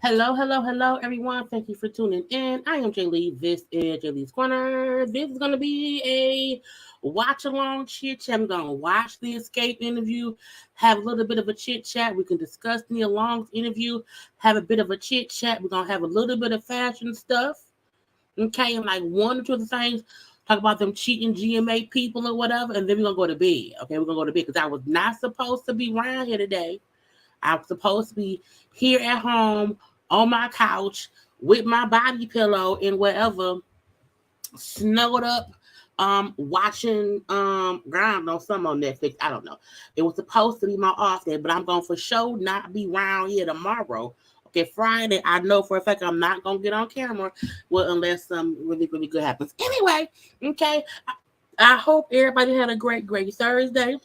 Hello, hello, hello, everyone. Thank you for tuning in. I am Jaylee. This is JayLeesCorner. This is going to be a watch-along chit-chat. I'm going to watch the Xscape interview, have a little bit of a chit-chat. We can discuss Nia Long's interview, have a bit of a chit-chat. We're going to have a little bit of fashion stuff, okay, and like one or two of the things. Talk about them cheating GMA people or whatever, and then we're going to go to bed, okay? We're going to go to bed because I was not supposed to be around here today. I was supposed to be here at home on my couch with my body pillow and wherever, snuggled up, watching ground on some on Netflix. I don't know. It was supposed to be my off day, but I'm going for sure not be around here tomorrow. Okay, Friday, I know for a fact I'm not going to get on camera, well, unless something really, really good happens. Anyway, okay, I hope everybody had a great Thursday.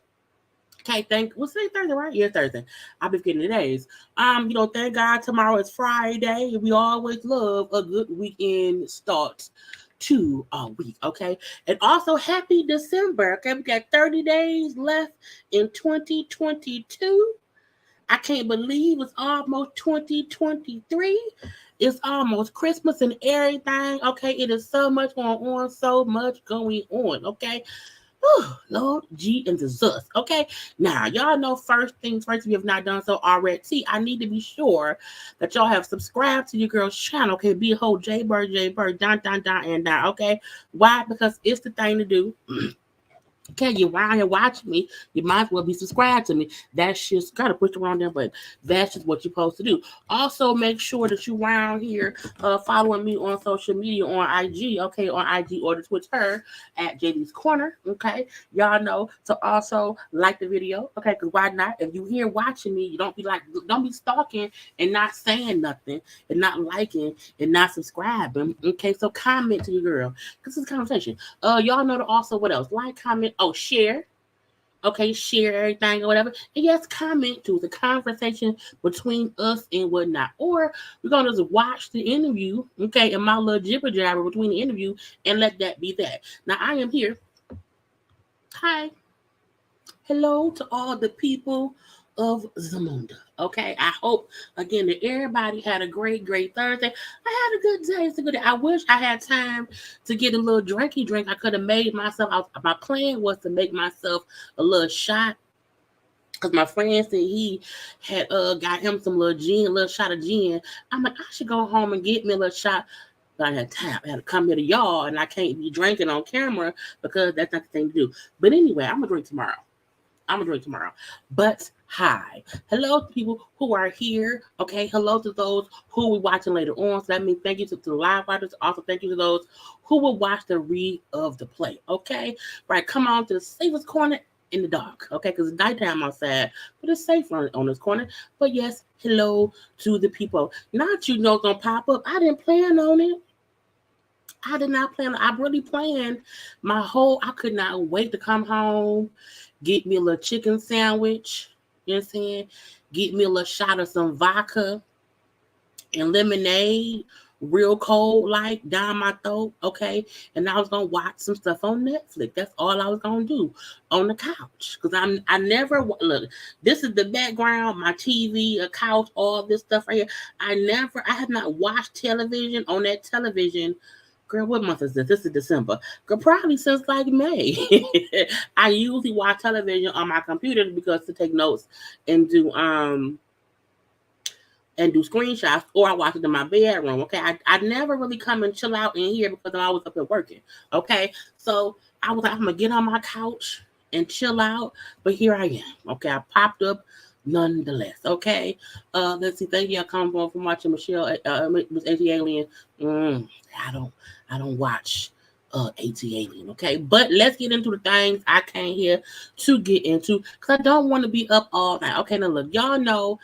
Okay, what's today, Thursday, right? Yeah, Thursday. I'll be forgetting the days. Thank God tomorrow is Friday. We always love a good weekend start to a week, okay? And also, happy December, okay? We got 30 days left in 2022. I can't believe it's almost 2023. It's almost Christmas and everything, okay? It is so much going on, okay? Lord G and the Zus. Okay, now y'all know first things first. If you have not done so already, I need to be sure that y'all have subscribed to your girl's channel. Okay, be a whole JayBirds, down. Okay, why? Because it's the thing to do. Okay, you're around here watching me, you might as well be subscribed to me. That's just gotta push around there, but that's just what you're supposed to do. Also, make sure that you're around here following me on social media on IG, okay, on IG or the Twitter at JayLeesCorner, okay. Y'all know to also like the video, okay, because why not? If you here watching me, you don't be stalking and not saying nothing and not liking and not subscribing, okay. So comment to your girl, because it's a conversation. Y'all know to also what else? Like, comment. Oh, share. Okay, share everything or whatever. And yes, comment too. It's a conversation between us and whatnot. Or we're going to just watch the interview, okay, and my little jibber jabber between the interview and let that be that. Now, I am here. Hi. Hello to all the people of Zamunda. Okay, I hope again that everybody had a great Thursday. I had a good day. It's a good day. I wish I had time to get a little drinky drink. I could have made myself. My plan was to make myself a little shot because my friend said he had got him some little gin, a little shot of gin. I'm like, I should go home and get me a little shot. But I had time. I had to come here to y'all, and I can't be drinking on camera because that's not the thing to do. But anyway, I'm gonna drink tomorrow. I'm gonna drink tomorrow. But hi. Hello to people who are here. Okay. Hello to those who will be watching later on. So that means thank you to the live watchers. Also, thank you to those who will watch the read of the play. Okay. Right. Come on to the safest corner in the dark. Okay. Because it's nighttime outside, but it's safe on this corner. But yes, hello to the people. Not you know gonna pop up. I didn't plan on it. I did not plan. I really planned I could not wait to come home, get me a little chicken sandwich, you know what I'm saying? Get me a little shot of some vodka and lemonade, real cold, like down my throat, okay? And I was gonna watch some stuff on Netflix. That's all I was gonna do on the couch. Cause I never look. This is the background, my TV, a couch, all this stuff right here. I have not watched television on that television. Girl, what month is this? This is December. Girl, probably since like May. I usually watch television on my computer because to take notes and do screenshots, or I watch it in my bedroom. Okay, I never really come and chill out in here because I'm always up here working. Okay, so I was like, I'm gonna get on my couch and chill out, but here I am. Okay, I popped up nonetheless. Okay, let's see. Thank you. I come from watching Michelle. Miss AT Alien. I don't watch AT Alien. Okay, but let's get into the things I came here to get into because I don't want to be up all night. Okay, now look, y'all know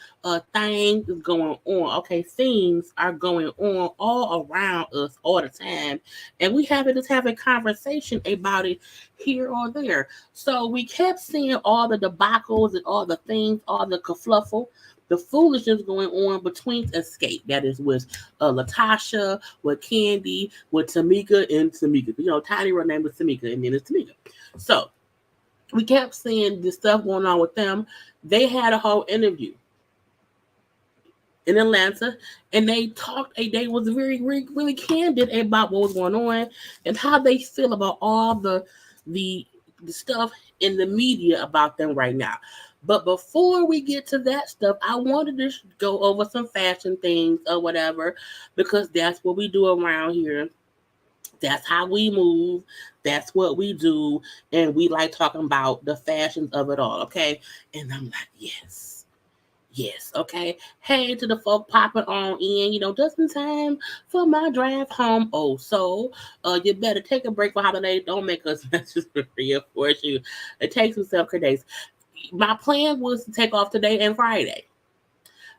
things is going on. Okay, things are going on all around us all the time, and we have to just have a conversation about it here or there. So we kept seeing all the debacles and all the things, all the kerfluffle, the foolishness going on between Xscape. That is with Latasha, with Candy, with Tamika and Tamika. You know, Tiny her name was Tamika, and then it's Tamika. So we kept seeing this stuff going on with them. They had a whole interview in Atlanta, and they talked. They was very, really, really candid about what was going on and how they feel about all the stuff in the media about them right now. But before we get to that stuff, I wanted to go over some fashion things or whatever, because that's what we do around here. That's how we move. That's what we do. And we like talking about the fashions of it all, okay? And I'm like, yes. Yes, okay. Hey to the folk popping on in, just in time for my drive home. Oh, so you better take a break for holidays. Don't make us messages for reinforce you. It takes some self-care days. My plan was to take off today and Friday.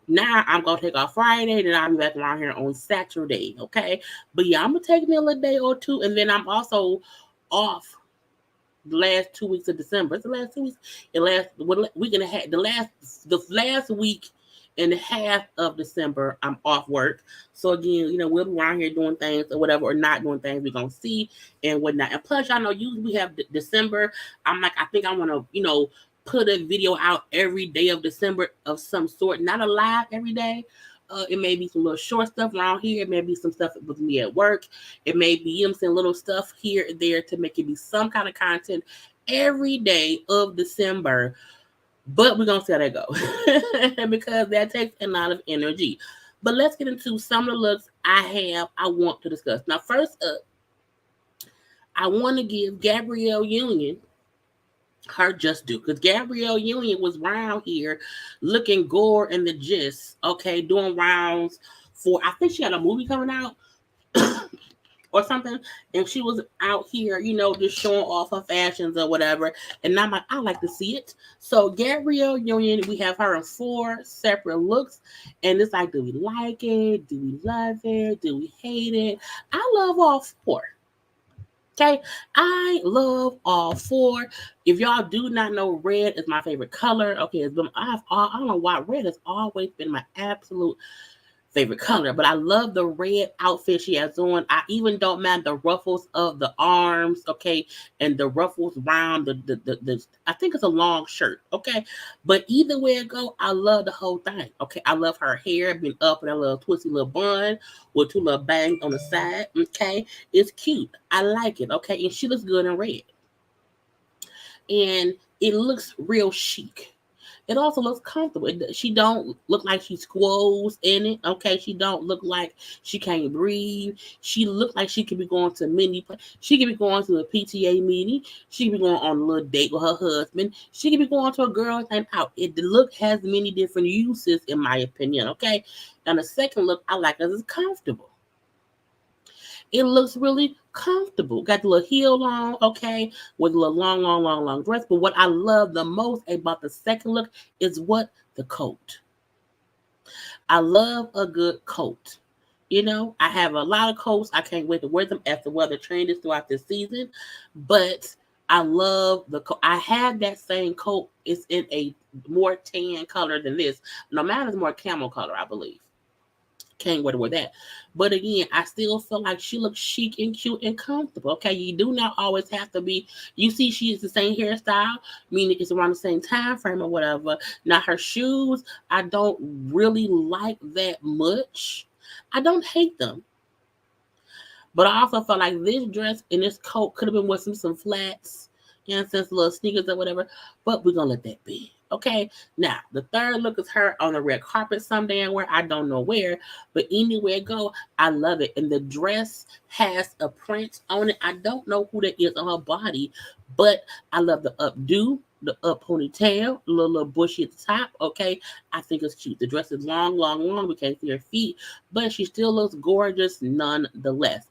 Now I'm gonna take off Friday, then I'll be back around here on Saturday, okay? But yeah, I'm gonna take me a little day or two, and then I'm also off the last 2 weeks of December. It's the last 2 weeks. The last week and a half. The last week and a half of December, I'm off work. So again, we'll be around here doing things or whatever, or not doing things. We're gonna see and whatnot. And plus, y'all know usually we have December. I'm like, I think I want to, put a video out every day of December of some sort, not a live every day. It may be some little short stuff around here. It may be some stuff with me at work. It may be some little stuff here and there to make it be some kind of content every day of December. But we're going to see how that goes because that takes a lot of energy. But let's get into some of the looks I want to discuss. Now, first up, I want to give Gabrielle Union her just due, because Gabrielle Union was around here looking gore in the gist, okay, doing rounds for, I think she had a movie coming out or something, and she was out here, just showing off her fashions or whatever, and I'm like, I like to see it. So Gabrielle Union, we have her in 4 separate looks, and it's like, do we like it? Do we love it? Do we hate it? I love all 4. Okay, I love all 4. If y'all do not know, red is my favorite color. Okay, I don't know why red has always been my absolute favorite color, but I love the red outfit she has on. I even don't mind the ruffles of the arms, okay, and the ruffles around the I think it's a long shirt, okay, but either way it go, I love the whole thing, okay. I love her hair being up in a little twisty little bun with 2 little bangs on the side, okay. It's cute. I like it, okay, and she looks good in red, and it looks real chic. It also looks comfortable. She don't look like she squoze in it. Okay, she don't look like she can't breathe. She look like she could be going to many. She could be going to a PTA meeting. She could be going on a little date with her husband. She could be going to a girl's night out. The look has many different uses, in my opinion. Okay, and the second look I like is it's comfortable. It looks really comfortable. Got the little heel on, okay, with a little long dress. But what I love the most about the second look is what? The coat. I love a good coat. You know, I have a lot of coats. I can't wait to wear them as the weather changes throughout this season. But I love the coat. I have that same coat. It's in a more tan color than this. No, mine is more camel color, I believe. Can't wait to wear that. But again, I still feel like she looks chic and cute and comfortable. Okay, you do not always have to be. You see, she is the same hairstyle, meaning it's around the same time frame or whatever. Now her shoes, I don't really like that much. I don't hate them, but I also felt like this dress and this coat could have been with some flats, you know, some little sneakers or whatever. But we're gonna let that be. Okay. Now the third look is her on the red carpet someday where I don't know where, but anywhere it go, I love it. And the dress has a print on it. I don't know who that is on her body, but I love the updo, the up ponytail, little bushy at the top. Okay, I think it's cute. The dress is long. We can't see her feet, but she still looks gorgeous nonetheless.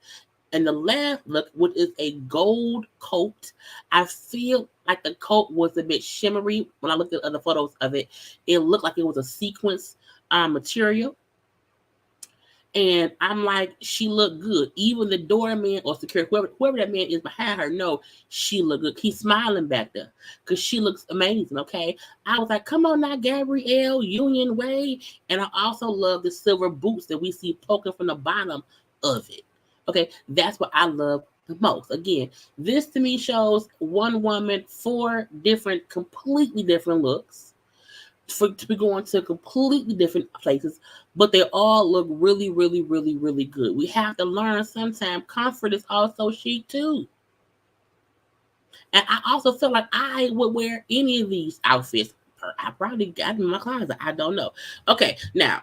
And the last look, which is a gold coat, I feel like the coat was a bit shimmery. When I looked at other photos of it, it looked like it was a sequence material. And I'm like, she looked good. Even the doorman or security, whoever that man is behind her, no, she looked good. He's smiling back there because she looks amazing. Okay, I was like, come on now, Gabrielle Union Way. And I also love the silver boots that we see poking from the bottom of it. Okay, that's what I love the most. Again, this to me shows one woman, four different, completely different looks to be going to completely different places, but they all look really good. We have to learn sometimes comfort is also chic too. And I also feel like I would wear any of these outfits. I probably got in my closet. I don't know. Okay, now,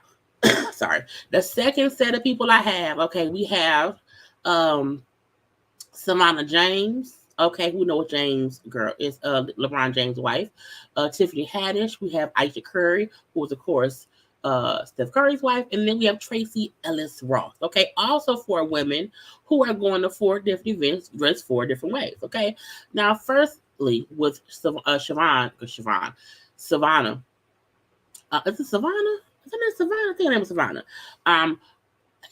sorry. The second set of people I have, okay, we have um Savannah James. Okay, we know what James girl is LeBron James' wife. Tiffany Haddish. We have Aisha Curry, who is of course Steph Curry's wife, and then we have Tracy Ellis Ross. Okay, also four women who are going to four different events, dressed four different ways. Okay, now firstly with Savannah. Is it Savannah? Is it Savannah? I think her name is Savannah. Um,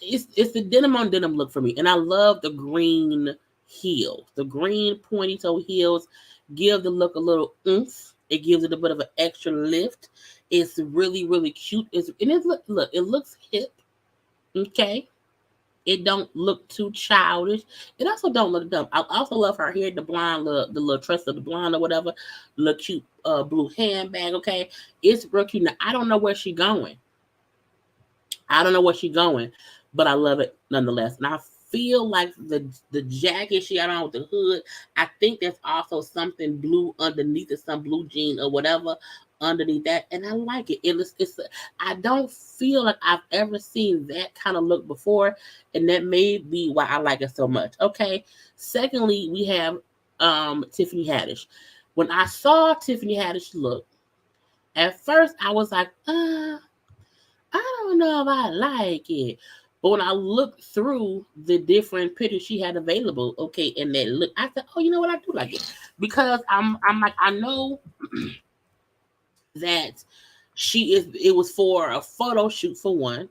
it's the denim on denim look for me, and I love the green heels. The green pointy toe heels give the look a little oomph. It gives it a bit of an extra lift. It's really cute. Look, it looks hip. Okay, it don't look too childish. It also don't look dumb. I also love her hair, the blonde, the little tress of the blonde or whatever, the cute blue handbag. Okay, it's real cute. Now I don't know where she's going. I don't know where she's going, but I love it nonetheless. And I feel like the jacket she got on with the hood, I think there's also something blue underneath it, some blue jean or whatever underneath that, and I like it. I don't feel like I've ever seen that kind of look before, and that may be why I like it so much. Okay. Secondly, we have Tiffany Haddish. When I saw Tiffany Haddish look, at first I was like, I don't know if I like it. But when I looked through the different pictures she had available, okay, and that look, I said, oh, you know what? I do like it. Because I'm like, I know that it was for a photo shoot for one.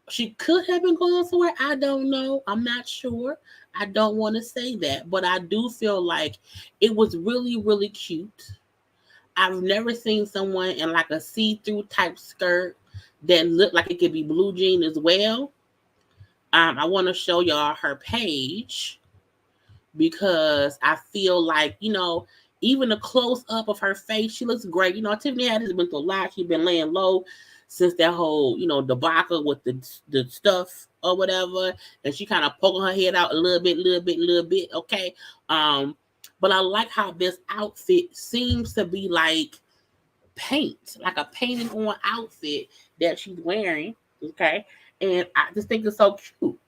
She could have been going somewhere. I don't know. I'm not sure. I don't want to say that, but I do feel like it was really cute. I've never seen someone in like a see-through type skirt that looked like it could be blue jean as well. I want to show y'all her page because I feel like, even a close up of her face, she looks great. Tiffany Haddish been through a lot. She's been laying low since that whole, debacle with the stuff or whatever. And she kind of poking her head out a little bit. Okay. But I like how this outfit seems to be like paint, like a painted on outfit that she's wearing. Okay. And I just think it's so cute.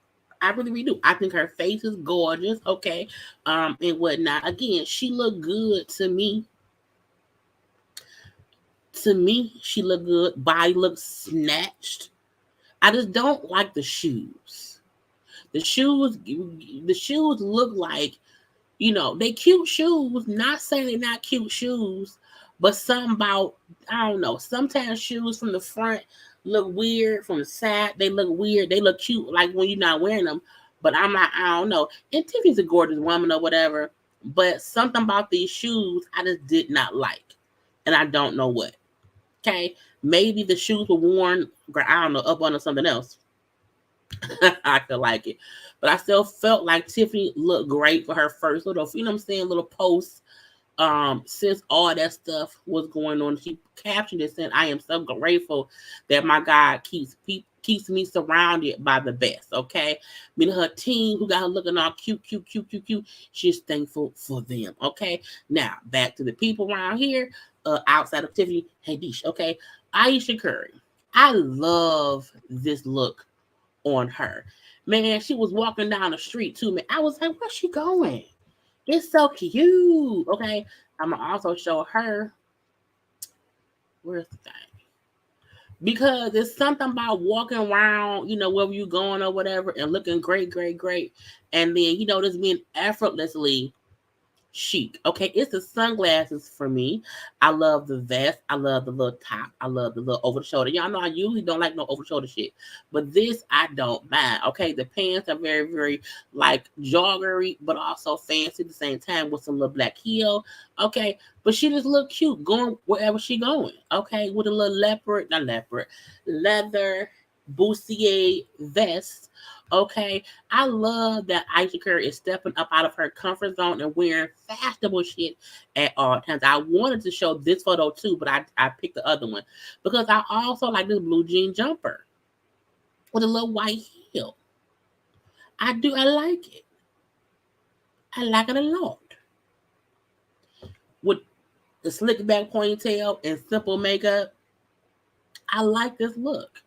I really do. I think her face is gorgeous. Okay. And whatnot. Again, she looked good to me. To me, she looked good. Body looks snatched. I just don't like the shoes. The shoes look like, they cute shoes. Not saying they're not cute shoes, but something about, I don't know. Sometimes shoes from the front look weird. From the side, they look weird. They look cute, like when you're not wearing them. But I'm like, I don't know. And Tiffany's a gorgeous woman or whatever. But something about these shoes I just did not like. And I don't know what. Okay. Maybe the shoes were worn, I don't know, up under something else. I could like it. But I still felt like Tiffany looked great for her first little, little post. Since all that stuff was going on, she captioned it saying, "I am so grateful that my God keeps me surrounded by the best." Okay, meaning her team who got her looking all cute. She's thankful for them. Okay, now back to the people around here, outside of Tiffany. Hey, Deesh. Okay, Ayesha Curry. I love this look on her. Man, she was walking down the street too, man. I was like, where's she going? It's so cute. Okay. I'm going to also show her. Where's the thing? Because it's something about walking around, wherever you're going or whatever, and looking great. And then, just being effortlessly chic. Okay, it's the sunglasses for me. I love the vest. I love the little top. I love the little over the shoulder. Y'all know I usually don't like no over the shoulder shit, but this I don't mind. Okay, the pants are very, very like joggery, but also fancy at the same time with some little black heel. Okay, but she just look cute going wherever she going. Okay, with a little leather bustier vest. Okay, I love that Ayesha Curry is stepping up out of her comfort zone and wearing fashionable shit at all times. I wanted to show this photo too, but I picked the other one because I also like this blue jean jumper with a little white heel. I do. I like it. I like it a lot. With the slick back ponytail and simple makeup, I like this look.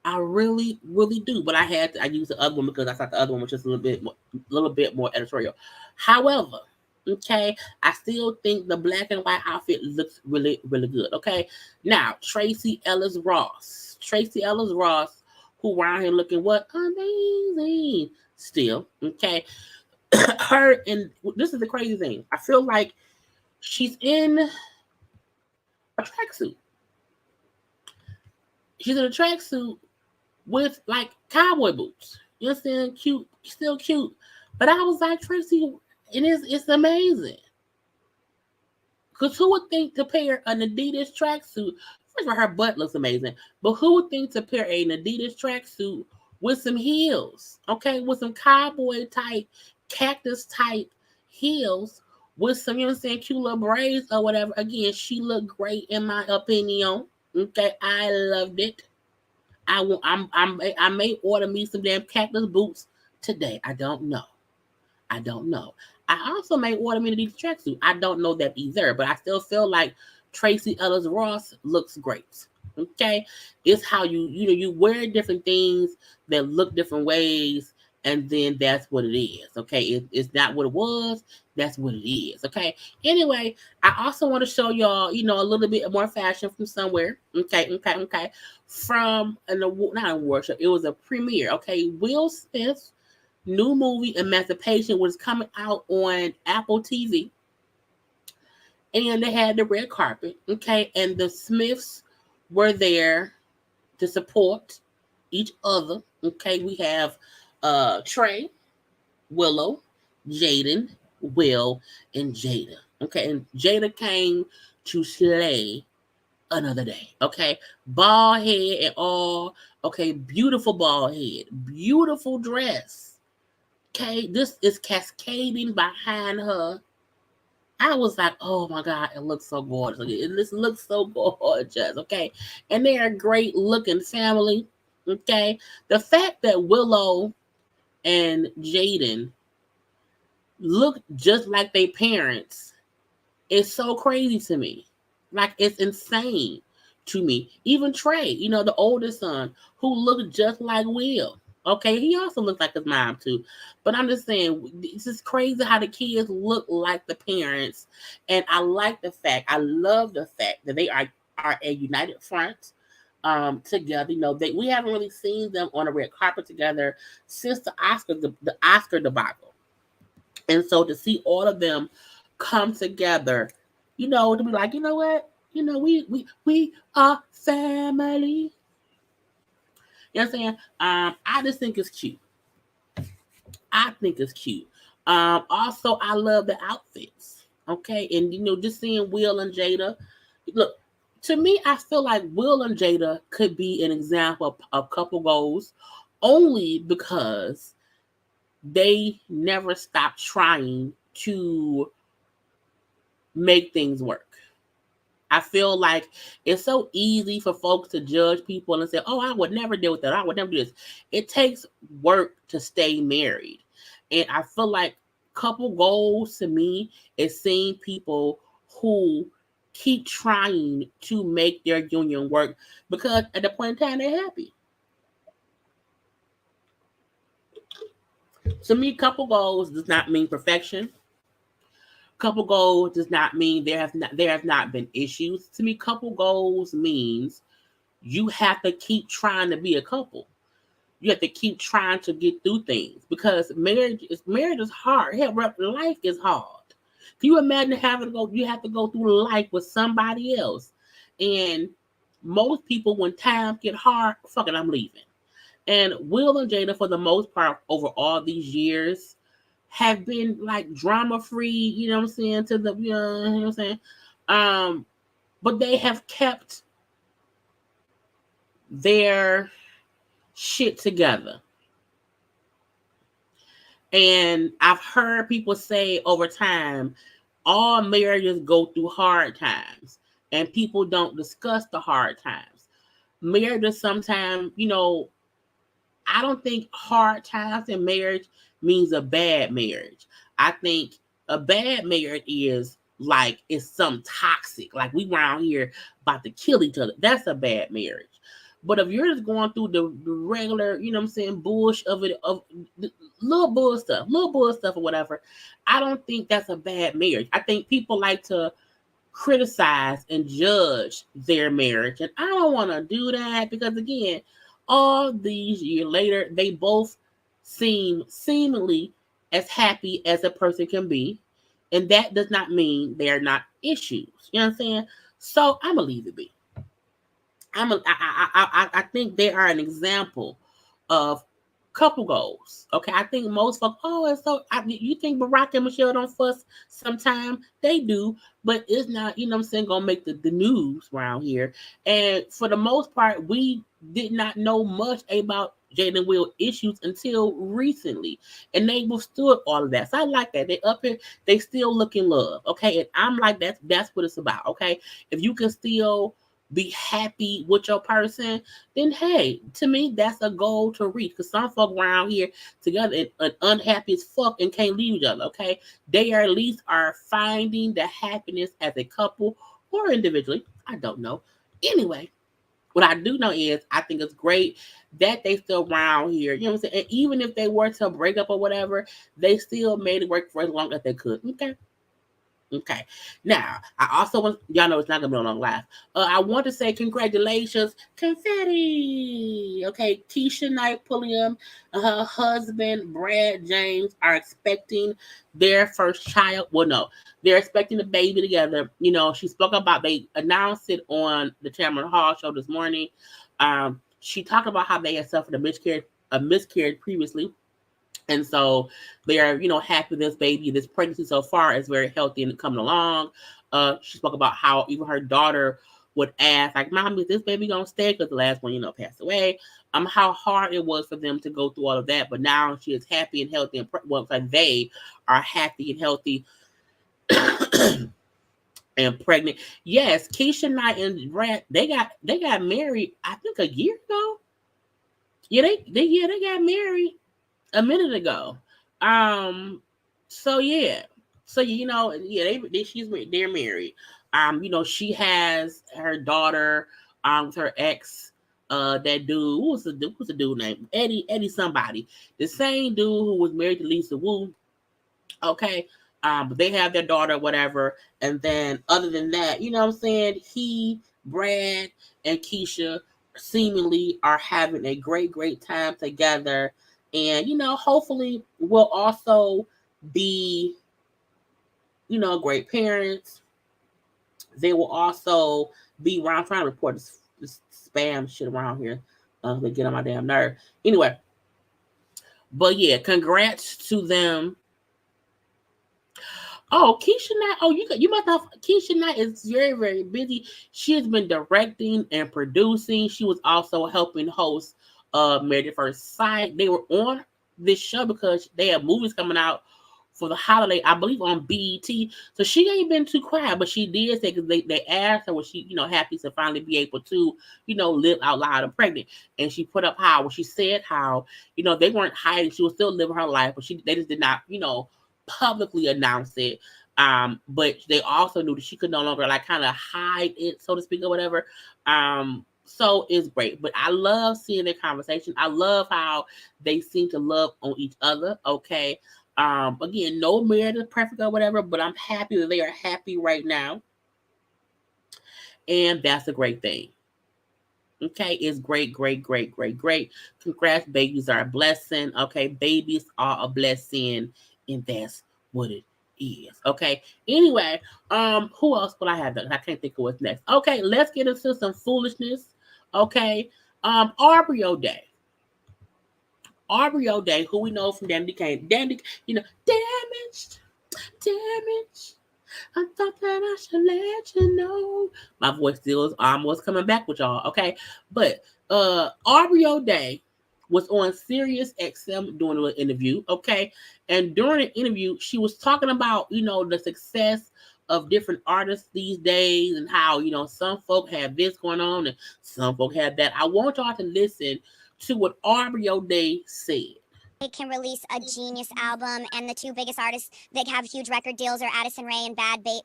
I really, really do. But I used the other one because I thought the other one was just a little bit more editorial. However, okay, I still think the black and white outfit looks really, really good. Okay. Now, Tracee Ellis Ross. Tracee Ellis Ross, who around here looking what? Amazing. Still. Okay. Her, and this is the crazy thing. I feel like she's in a tracksuit. She's in a tracksuit with like cowboy boots. You understand? Cute, still cute. But I was like, Tracee, it's amazing. Because who would think to pair an Adidas tracksuit? First of all, her butt looks amazing. But who would think to pair an Adidas tracksuit with some heels? Okay, with some cowboy type, cactus type heels with some, cute little braids or whatever. Again, she looked great in my opinion. Okay, I loved it. I may order me some damn cactus boots today. I don't know. I also may order me these tracksuit. I don't know that either, but I still feel like Tracee Ellis Ross looks great. Okay, it's how you wear different things that look different ways, and then that's what it is. Okay, it's not what it was. That's what it is. Okay. Anyway, I also want to show y'all, a little bit more fashion from somewhere. Okay. From not a workshop. It was a premiere. Okay, Will Smith's new movie Emancipation was coming out on Apple TV, and they had the red carpet. Okay, and the Smiths were there to support each other. Okay, we have Trey, Willow, Jaden, Will, and Jada. Okay, and Jada came to slay another day. Okay, bald head and all. Okay, beautiful bald head, beautiful dress. Okay, this is cascading behind her. I was like, oh my God, it looks so gorgeous. This looks so gorgeous. Okay, and they're a great looking family. Okay, the fact that Willow and Jaden look just like their parents is so crazy to me. Like, it's insane to me. Even Trey, the oldest son, who looked just like Will. Okay, he also looks like his mom too. But I'm just saying, this is crazy how the kids look like the parents. And I love the fact that they are a united front together. We haven't really seen them on a red carpet together since the Oscar debacle. And so to see all of them come together, to be like, you know what? We are family. You know what I'm saying? I just think it's cute. I think it's cute. Also, I love the outfits. Okay, and just seeing Will and Jada. Look, to me, I feel like Will and Jada could be an example of couple goals, only because they never stopped trying to make things work. I feel like it's so easy for folks to judge people and say, oh, I would never deal with that. I would never do this. It takes work to stay married. And I feel like couple goals to me is seeing people who keep trying to make their union work, because at the point in time, they're happy. To me, couple goals does not mean perfection. Couple goals does not mean there have not been issues. To me, couple goals means you have to keep trying to be a couple. You have to keep trying to get through things, because marriage is hard. Hell, life is hard. Can you imagine you have to go through life with somebody else? And most people, when times get hard, fuck it, I'm leaving. And Will and Jada, for the most part, over all these years, have been like drama free, you know what I'm saying, you know what I'm saying? But they have kept their shit together. And I've heard people say over time, all marriages go through hard times, and people don't discuss the hard times. Marriages sometimes, I don't think hard times in marriage means a bad marriage. I think a bad marriage is like it's some toxic, like we around here about to kill each other. That's a bad marriage. But if you're just going through the regular, bullshit of it, of little bull stuff or whatever, I don't think that's a bad marriage. I think people like to criticize and judge their marriage, and I don't want to do that, because again, all these years later, they both seem seemingly as happy as a person can be, and that does not mean there are not issues. You know what I'm saying? So I'm gonna leave it be. I think they are an example of couple goals. Okay, I think most folks, you think Barack and Michelle don't fuss sometime? They do, but it's not, gonna make the news around here. And for the most part, we did not know much about Jada and Will issues until recently, and they withstood all of that. So I like that. They up here, they still look in love. Okay, and I'm like, that's what it's about. Okay, if you can still be happy with your person, then hey, to me, that's a goal to reach. Because some folk around here together and unhappy as fuck and can't leave each other. Okay, they at least are finding the happiness as a couple or individually. I don't know. Anyway, what I do know is I think it's great that they still around here. You know what I'm saying? And even if they were to break up or whatever, they still made it work for as long as they could. Okay. Now, I also want y'all know it's not gonna be a long laugh. I want to say congratulations, confetti. Okay, Keisha Knight Pulliam and her husband Brad James are expecting their first child. Well, no, they're expecting a baby together. She spoke about, they announced it on the Tamron Hall show this morning. She talked about how they had suffered a miscarriage previously. And so they are, happy this pregnancy so far is very healthy and coming along. She spoke about how even her daughter would ask, like, Mom, is this baby going to stay? Because the last one, passed away. How hard it was for them to go through all of that. But now she is happy and healthy. And they are happy and healthy and pregnant. Yes, Keisha Knight and Brad, they got married, I think a year ago. Yeah, they got married a minute ago. So yeah, they're married. She has her daughter, with her ex, that dude, what's the dude name? Eddie somebody. The same dude who was married to Lisa Wu. Okay. But they have their daughter, whatever. And then other than that, you know what I'm saying? Brad, and Keisha seemingly are having a great, great time together. And, hopefully will also be, great parents. They will also be around. I'm trying to report this spam shit around here. They get on my damn nerve. Anyway, but yeah, congrats to them. Oh, Keisha Knight. Oh, you must have. Keisha Knight is very, very busy. She has been directing and producing. She was also helping host Married at First Sight. They were on this show because they have movies coming out for the holiday, I believe, on BET. So she ain't been too quiet, but she did say, because they asked her, was she, happy to finally be able to, live out loud and pregnant. And she put up she said how, they weren't hiding. She was still living her life, but they just did not, publicly announce it. But they also knew that she could no longer kind of hide it, so to speak, or whatever. So it's great. But I love seeing their conversation. I love how they seem to love on each other. Okay. Again, no marriage is perfect or whatever, but I'm happy that they are happy right now. And that's a great thing. Okay, it's great, great, great, great, great. Congrats, babies are a blessing. Okay, babies are a blessing, and that's what it is. Okay. Anyway, who else will I have? I can't think of what's next. Okay, let's get into some foolishness. Okay, Aubrey O'Day. Aubrey O'Day, who we know from Damaged, damaged. I thought that I should let you know. My voice still is almost coming back with y'all, okay? But Aubrey O'Day was on Sirius XM doing an interview, okay? And during the interview, she was talking about, the success of different artists these days and how, some folk have this going on and some folk have that. I want y'all to listen to what Aubrey O'Day said. They can release a genius album, and the two biggest artists that have huge record deals are Addison Rae and Bad Baby.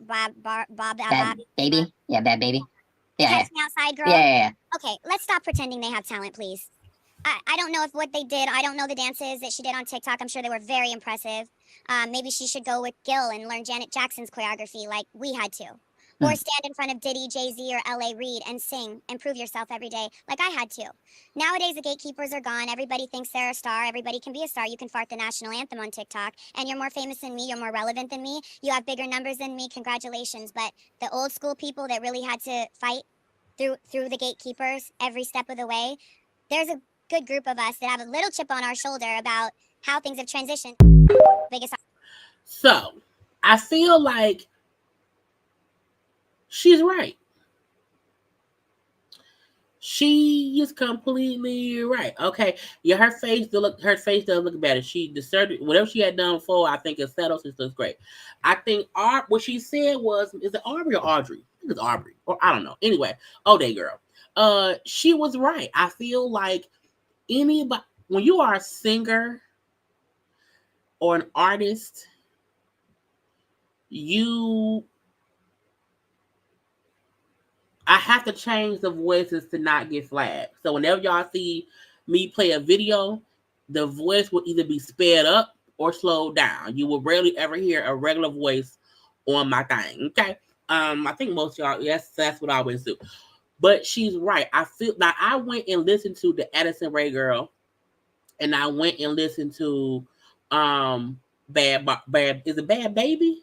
Yeah, Bad Baby. Yeah. Catch Me Outside Girl. Yeah. Okay, let's stop pretending they have talent, please. I don't know if what they did. I don't know the dances that she did on TikTok. I'm sure they were very impressive. Maybe she should go with Gil and learn Janet Jackson's choreography like we had to. Or stand in front of Diddy, Jay-Z, or L.A. Reid and sing and prove yourself every day like I had to. Nowadays, the gatekeepers are gone. Everybody thinks they're a star. Everybody can be a star. You can fart the national anthem on TikTok, and you're more famous than me. You're more relevant than me. You have bigger numbers than me. Congratulations. But the old school people that really had to fight through the gatekeepers every step of the way, there's a good group of us that have a little chip on our shoulder about how things have transitioned. So, I feel like she's right. She is completely right. Okay. Yeah, her face does look better. She deserved whatever she had done before, I think it's settled. It looks great. I think what she said was, is it Aubrey or Audrey? I think it's Aubrey. Or I don't know. Anyway, O'Day girl. She was right. I feel like anybody, when you are a singer or an artist, I have to change the voices to not get flagged. So whenever y'all see me play a video, the voice will either be sped up or slowed down. You will rarely ever hear a regular voice on my thing. Okay. I think most of y'all, yes, that's what I always do. But she's right. I feel now I went and listened to the Addison Rae girl, and I went and listened to Bad is it Bad Baby?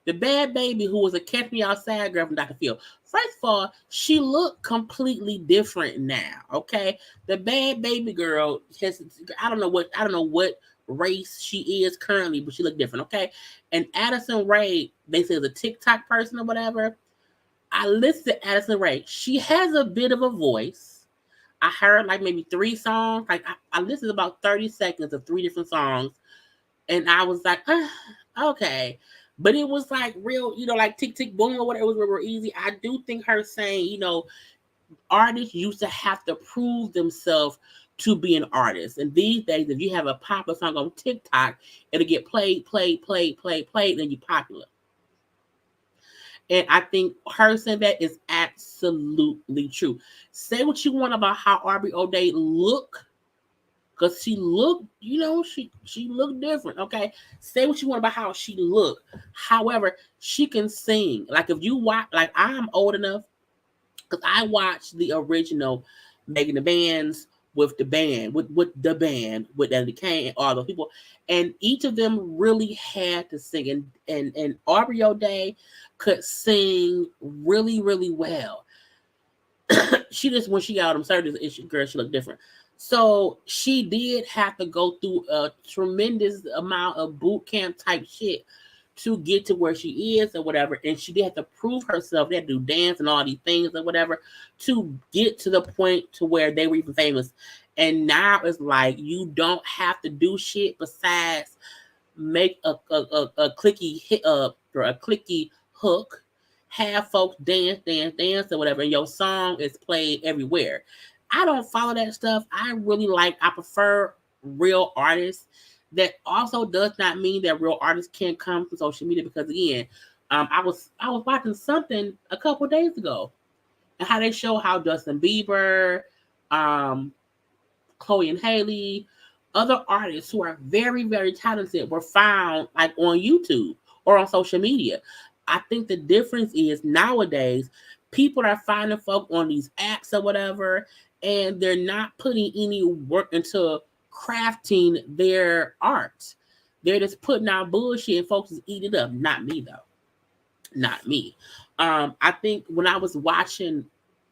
The Bad Baby, who was a Catch Me Outside girl from Dr. Phil. First of all, she looked completely different now. Okay, the Bad Baby girl has I don't know what race she is currently, but she looked different. Okay, and Addison Rae, they say is a TikTok person or whatever. I listened to Addison Rae. She has a bit of a voice. I heard like maybe 3 songs. Like I listened to about 30 seconds of 3 different songs, and I was like, okay. But it was like real, like tick, tick, boom or whatever. It was real easy. I do think her saying, artists used to have to prove themselves to be an artist. And these days, if you have a popular song on TikTok, it'll get played, and then you're popular. And I think her saying that is absolutely true. Say what you want about how Aubrey O'Day look, because she looked, she looked different. Okay, say what you want about how she looked. However, she can sing. Like if you watch, like I'm old enough because I watched the original Making the Bands with the band, with Andy Kane and all those people, and each of them really had to sing. And Aubrey O'Day could sing really, really well. She just when she got them surgeries, girl, she looked different. So she did have to go through a tremendous amount of boot camp type shit to get to where she is or whatever. And she did have to prove herself. They had to do dance and all these things or whatever to get to the point to where they were even famous. And now it's like you don't have to do shit besides make a clicky hit up or a clicky hook, have folks dance or whatever, and your song is played everywhere. I don't follow that stuff. I prefer real artists. That also does not mean that real artists can't come from social media because again, I was watching something a couple days ago and how they show how Justin Bieber, um, Chloe and Haley, other artists who are very, very talented were found like on YouTube or on social media. I think the difference is nowadays people are finding folk on these apps or whatever, and they're not putting any work into crafting their art. They're just putting out bullshit and folks is eating it up. Not me though. Not me. I think when I was watching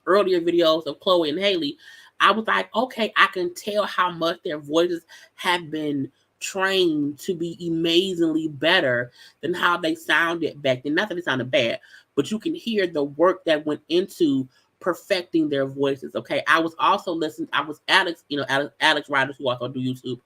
earlier videos of Chloe and Haley, I was like, okay, I can tell how much their voices have been trained to be amazingly better than how they sounded back then. Not that they sounded bad, but you can hear the work that went into perfecting their voices. Okay. I was also listening, I was Alex, Alex Riders, who also do YouTube,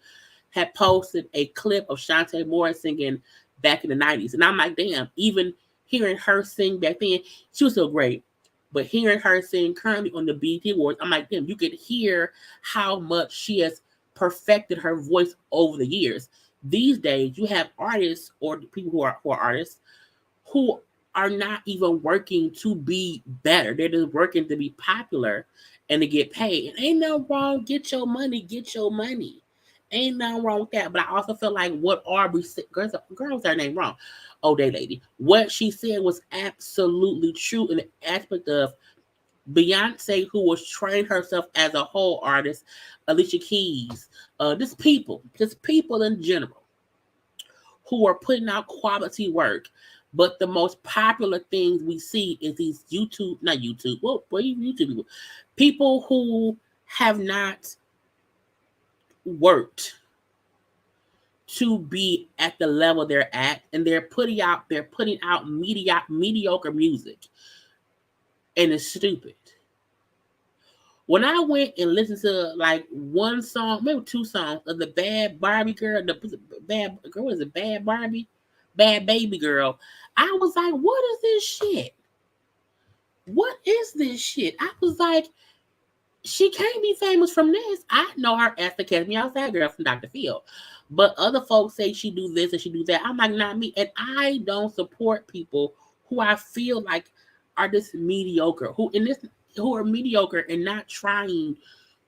had posted a clip of Shantae Moore singing back in the 90s. And I'm like, damn, even hearing her sing back then, she was so great. But hearing her sing currently on the BET Awards, I'm like, damn, you could hear how much she has perfected her voice over the years. These days, you have artists or people who are artists who are not even working to be better. They're just working to be popular and to get paid. And ain't no wrong. Get your money. Get your money. Ain't nothing wrong with that. But I also feel like what Aubrey said, girl, was her name wrong? Oh, day lady. What she said was absolutely true in the aspect of Beyonce, who was trained herself as a whole artist, Alicia Keys, just people in general who are putting out quality work. But the most popular things we see is these not YouTube, what YouTube people who have not worked to be at the level they're at, and they're putting out mediocre music, and it's stupid. When I went and listened to like one song, maybe two songs of the Bad Barbie Girl, the bad girl was it Bad Barbie, Bad Baby Girl, I was like, what is this shit? What is this shit? I was like, she can't be famous from this. I know her as the Catch Me Outside girl from Dr. Phil. But other folks say she do this and she do that. I'm like, not me. And I don't support people who I feel like are just mediocre, who are mediocre and not trying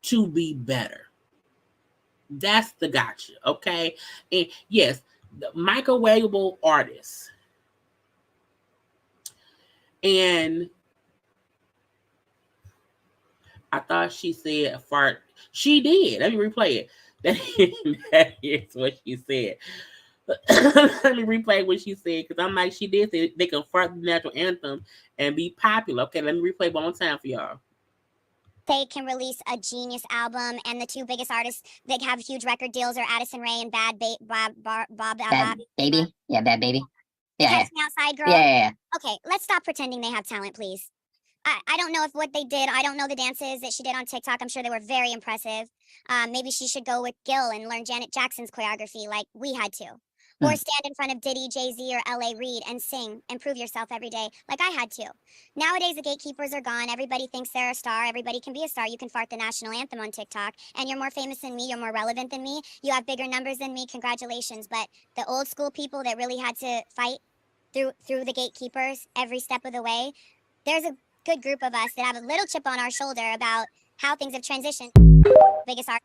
to be better. That's the gotcha, okay? And yes, the microwavable artists. And I thought she said a fart. She did. Let me replay it. That is what she said. Let me replay what she said because I'm like, she did say they can fart the national anthem and be popular. Okay, let me replay one more time for y'all. They can release a genius album, and the two biggest artists that have huge record deals are Addison Rae and Bad Baby. Yeah, Bad Baby. Yeah, Catch Me Outside Girl. Yeah. Okay, let's stop pretending they have talent, please. I don't know if what they did, I don't know the dances that she did on TikTok. I'm sure they were very impressive. Maybe she should go with Gil and learn Janet Jackson's choreography like we had to. Or stand in front of Diddy, Jay-Z, or L.A. Reid and sing and prove yourself every day like I had to. Nowadays, the gatekeepers are gone. Everybody thinks they're a star. Everybody can be a star. You can fart the national anthem on TikTok, and you're more famous than me. You're more relevant than me. You have bigger numbers than me. Congratulations. But the old school people that really had to fight through the gatekeepers every step of the way. There's a good group of us that have a little chip on our shoulder about how things have transitioned. Biggest art.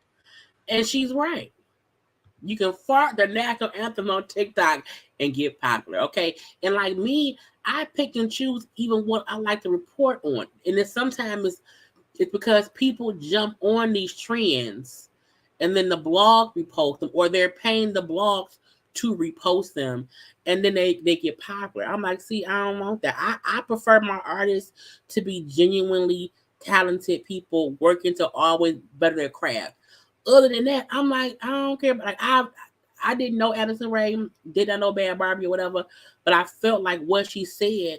And she's right. You can fart the national anthem on TikTok and get popular, okay? And like me, I pick and choose even what I like to report on. And then sometimes it's because people jump on these trends and then the blog repost them, or they're paying the blogs to repost them, and then they get popular. I'm like, see, I don't want that. I prefer my artists to be genuinely talented people working to always better their craft. Other than that, I'm like, I don't care. Like I didn't know Addison Rae, did not know Bad Barbie or whatever, but I felt like what she said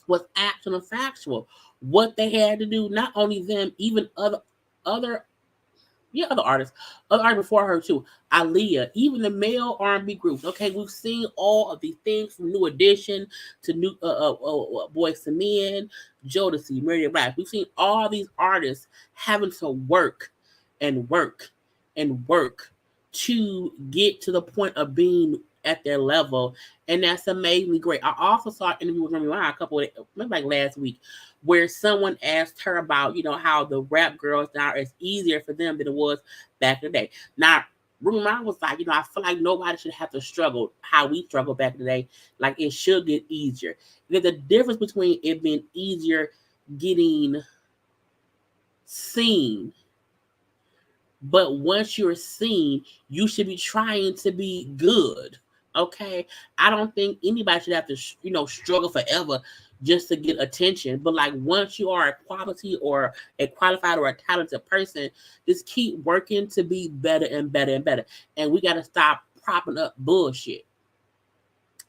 was actual and factual. What they had to do, not only them, even other other artists, other artists before her too. Aaliyah, even the male R&B groups. Okay, we've seen all of these things from New Edition to New Boyz II Men, Jodeci, Mary J. Blige. We've seen all these artists having to work and work and work to get to the point of being at their level, and that's amazingly great. I also saw an interview with Remy Ma a couple of maybe like last week, where someone asked her about how the rap girls now is easier for them than it was back in the day. Now Remy Ma was like, I feel like nobody should have to struggle how we struggled back in the day. Like it should get easier. There's a difference between it being easier getting seen. But once you're seen, you should be trying to be good. Okay, I don't think anybody should have to, struggle forever just to get attention. But like once you are a quality or a qualified or a talented person, just keep working to be better and better and better. And we got to stop propping up bullshit.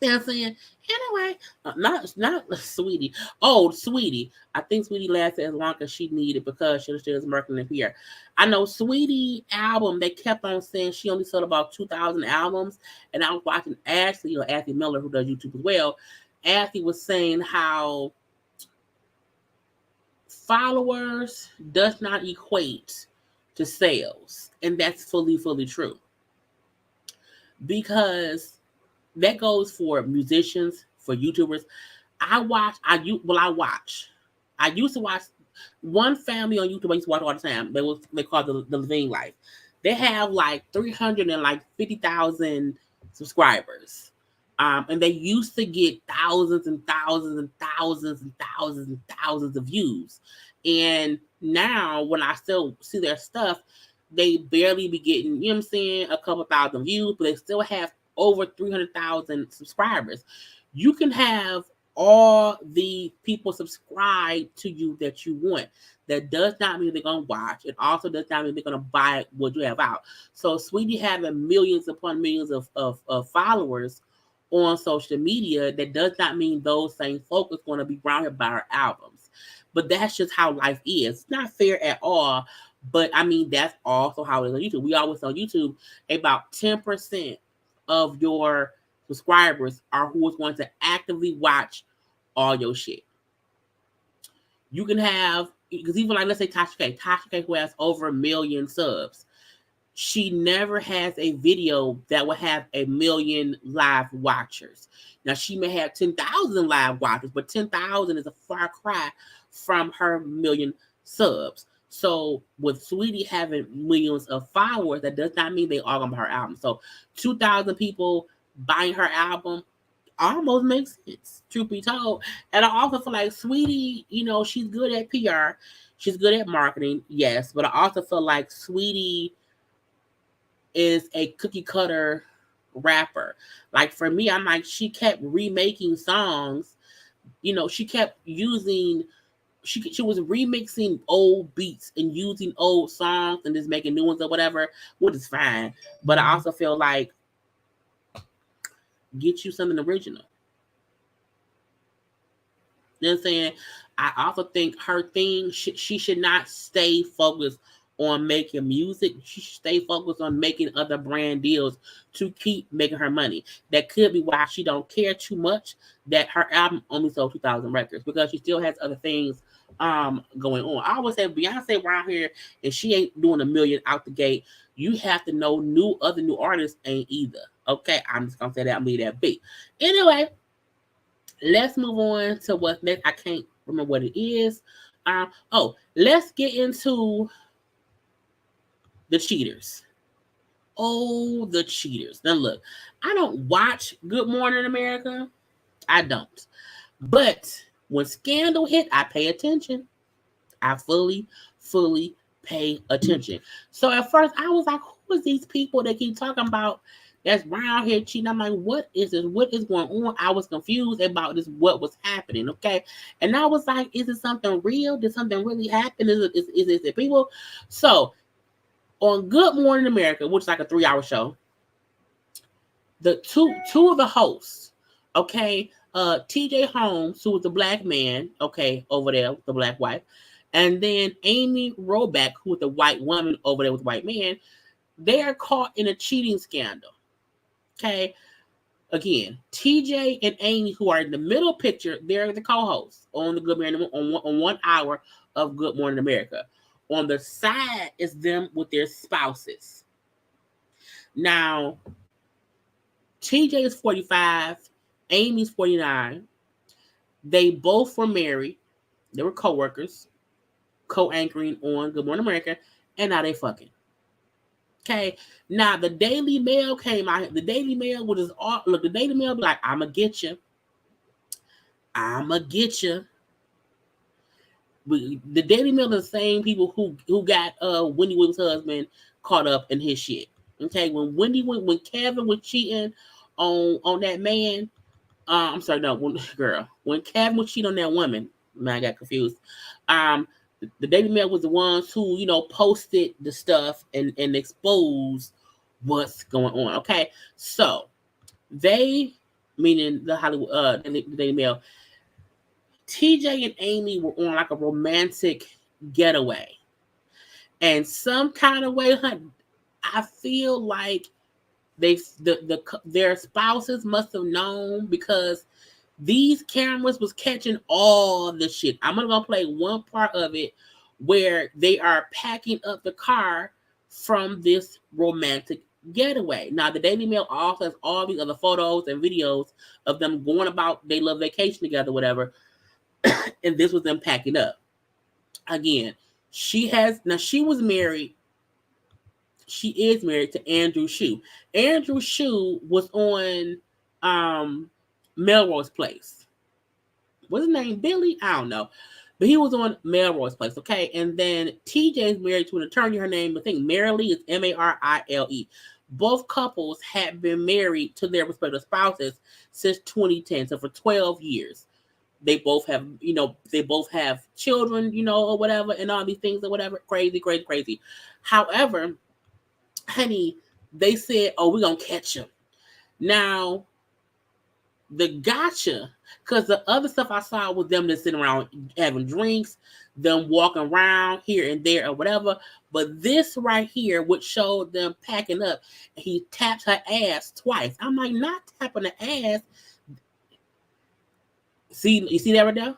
You know what I'm saying? Anyway, not Sweetie. Oh, Sweetie. I think Sweetie lasted as long as she needed because she was working in here. I know Sweetie album, they kept on saying she only sold about 2,000 albums. And I was watching Ashley, Ashley Miller, who does YouTube as well. Ashley was saying how followers does not equate to sales. And that's fully, fully true. Because that goes for musicians, for YouTubers. I used to watch one family on YouTube I used to watch all the time. They call the Levine Life. They have like 350,000 subscribers. And they used to get thousands and thousands and thousands and thousands and thousands of views. And now when I still see their stuff, they barely be getting, a couple thousand views, but they still have over 300,000 subscribers. You can have all the people subscribe to you that you want. That does not mean they're going to watch. It also does not mean they're going to buy what you have out. So Sweetie having millions upon millions of followers on social media, that does not mean those same folks are going to be around here by our albums. But that's just how life is. It's not fair at all. But I mean, that's also how it is on YouTube. We always on YouTube, about 10% of your subscribers are who is going to actively watch all your shit. You can have, because even like, let's say Tasha K, who has over 1 million subs, she never has a video that will have 1 million live watchers. Now, she may have 10,000 live watchers, but 10,000 is a far cry from her 1 million subs. So with Sweetie having millions of followers, that does not mean they all gonna buy her album. So 2,000 people buying her album almost makes sense, truth be told. And I also feel like Sweetie, she's good at PR, she's good at marketing, yes. But I also feel like Sweetie is a cookie cutter rapper. Like for me, I'm like, she kept remaking songs. She kept using. She was remixing old beats and using old songs and just making new ones or whatever, which is fine. But I also feel like get you something original. You know what I'm saying? I also think her thing, she should not stay focused on making music. She should stay focused on making other brand deals to keep making her money. That could be why she don't care too much that her album only sold 2,000 records, because she still has other things going on. I always say Beyonce around here, and she ain't doing 1 million out the gate. You have to know other new artists ain't either. Okay, I'm just gonna say that and leave that be. Anyway, let's move on to what next. I can't remember what it is. Let's get into the cheaters. Oh, the cheaters. Now look, I don't watch Good Morning America. I don't. But when scandal hit, I pay attention. I fully pay attention. So at first I was like, who is these people that keep talking about that's around here cheating? I'm like, what is this? What is going on? I was confused about this, what was happening, okay? And I was like, is it something real? Did something really happen? Is it people? So on Good Morning America, which is like a 3-hour show, the two of the hosts, okay, TJ Holmes, who was the black man, okay, over there, the black wife, and then Amy Roback, who was the white woman over there with the white man, they are caught in a cheating scandal. Okay. Again, TJ and Amy, who are in the middle picture, they're the co-hosts on the Good Morning on 1 hour of Good Morning America. On the side is them with their spouses. Now, TJ is 45, Amy's 49. They both were married. They were co-workers, co-anchoring on Good Morning America, and now they fucking. Okay, now the Daily Mail came out. The Daily Mail with his look. The Daily Mail be like, "I'ma get you. I'ma get you." The Daily Mail is the same people who got Wendy Williams' husband caught up in his shit. Okay, when Kevin was cheating on that man, I'm sorry, no, when Kevin was cheating on that woman, man, I got confused. The Daily Mail was the ones who, posted the stuff and exposed what's going on. Okay, so they, meaning the Hollywood, the Daily Mail, TJ and Amy were on like a romantic getaway, and some kind of way, I feel like their spouses must have known, because these cameras was catching all the shit. I'm gonna play one part of it where they are packing up the car from this romantic getaway. Now, the Daily Mail also has all these other photos and videos of them going about their love vacation together, whatever. And this was them packing up. Again, she was married. She is married to Andrew Shue. Andrew Shue was on Melrose Place. What's his name? Billy? I don't know. But he was on Melrose Place, okay? And then TJ is married to an attorney. Her name, I think, Marile is Marile. Both couples had been married to their respective spouses since 2010. So for 12 years. They both have, children, or whatever, and all these things or whatever. Crazy. However, honey, they said, oh, we're going to catch him. Now, the gotcha, because the other stuff I saw was them just sitting around having drinks, them walking around here and there or whatever. But this right here, which showed them packing up, he tapped her ass twice. I'm like, not tapping the ass. See, you see that right there?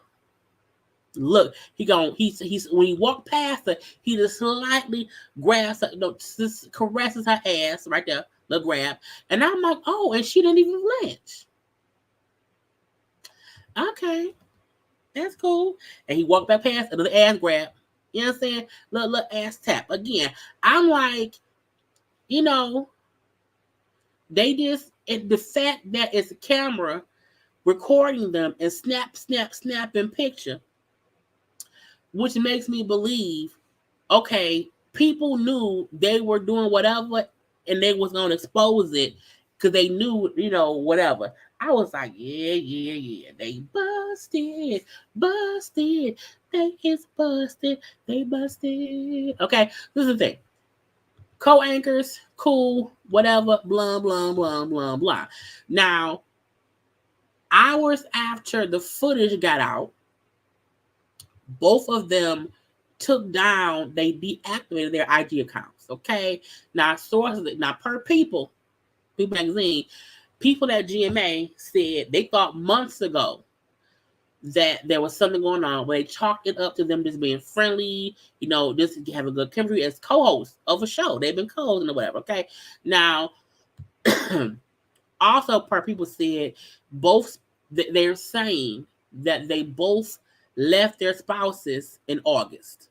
Look, he's when he walked past her, he just slightly grabs her, just caresses her ass right there, the grab. And I'm like, oh, and she didn't even flinch. Okay, that's cool. And he walked back past another ass grab. You know what I'm saying? Little ass tap. Again, I'm like, they just, the fact that it's a camera recording them and snapping picture, which makes me believe, okay, people knew they were doing whatever and they was going to expose it because they knew, whatever. I was like, yeah. They busted. They is busted. They busted. Okay, this is the thing. Co-anchors, cool, whatever, blah. Now, hours after the footage got out, both of them took down, they deactivated their IG accounts. Okay. Now, sources, per People magazine, people at GMA said they thought months ago that there was something going on, where they chalked it up to them just being friendly, just have a good chemistry as co-hosts of a show. They've been co-hosting or whatever. Okay. Now, also, per People said both they're saying that they both left their spouses in August.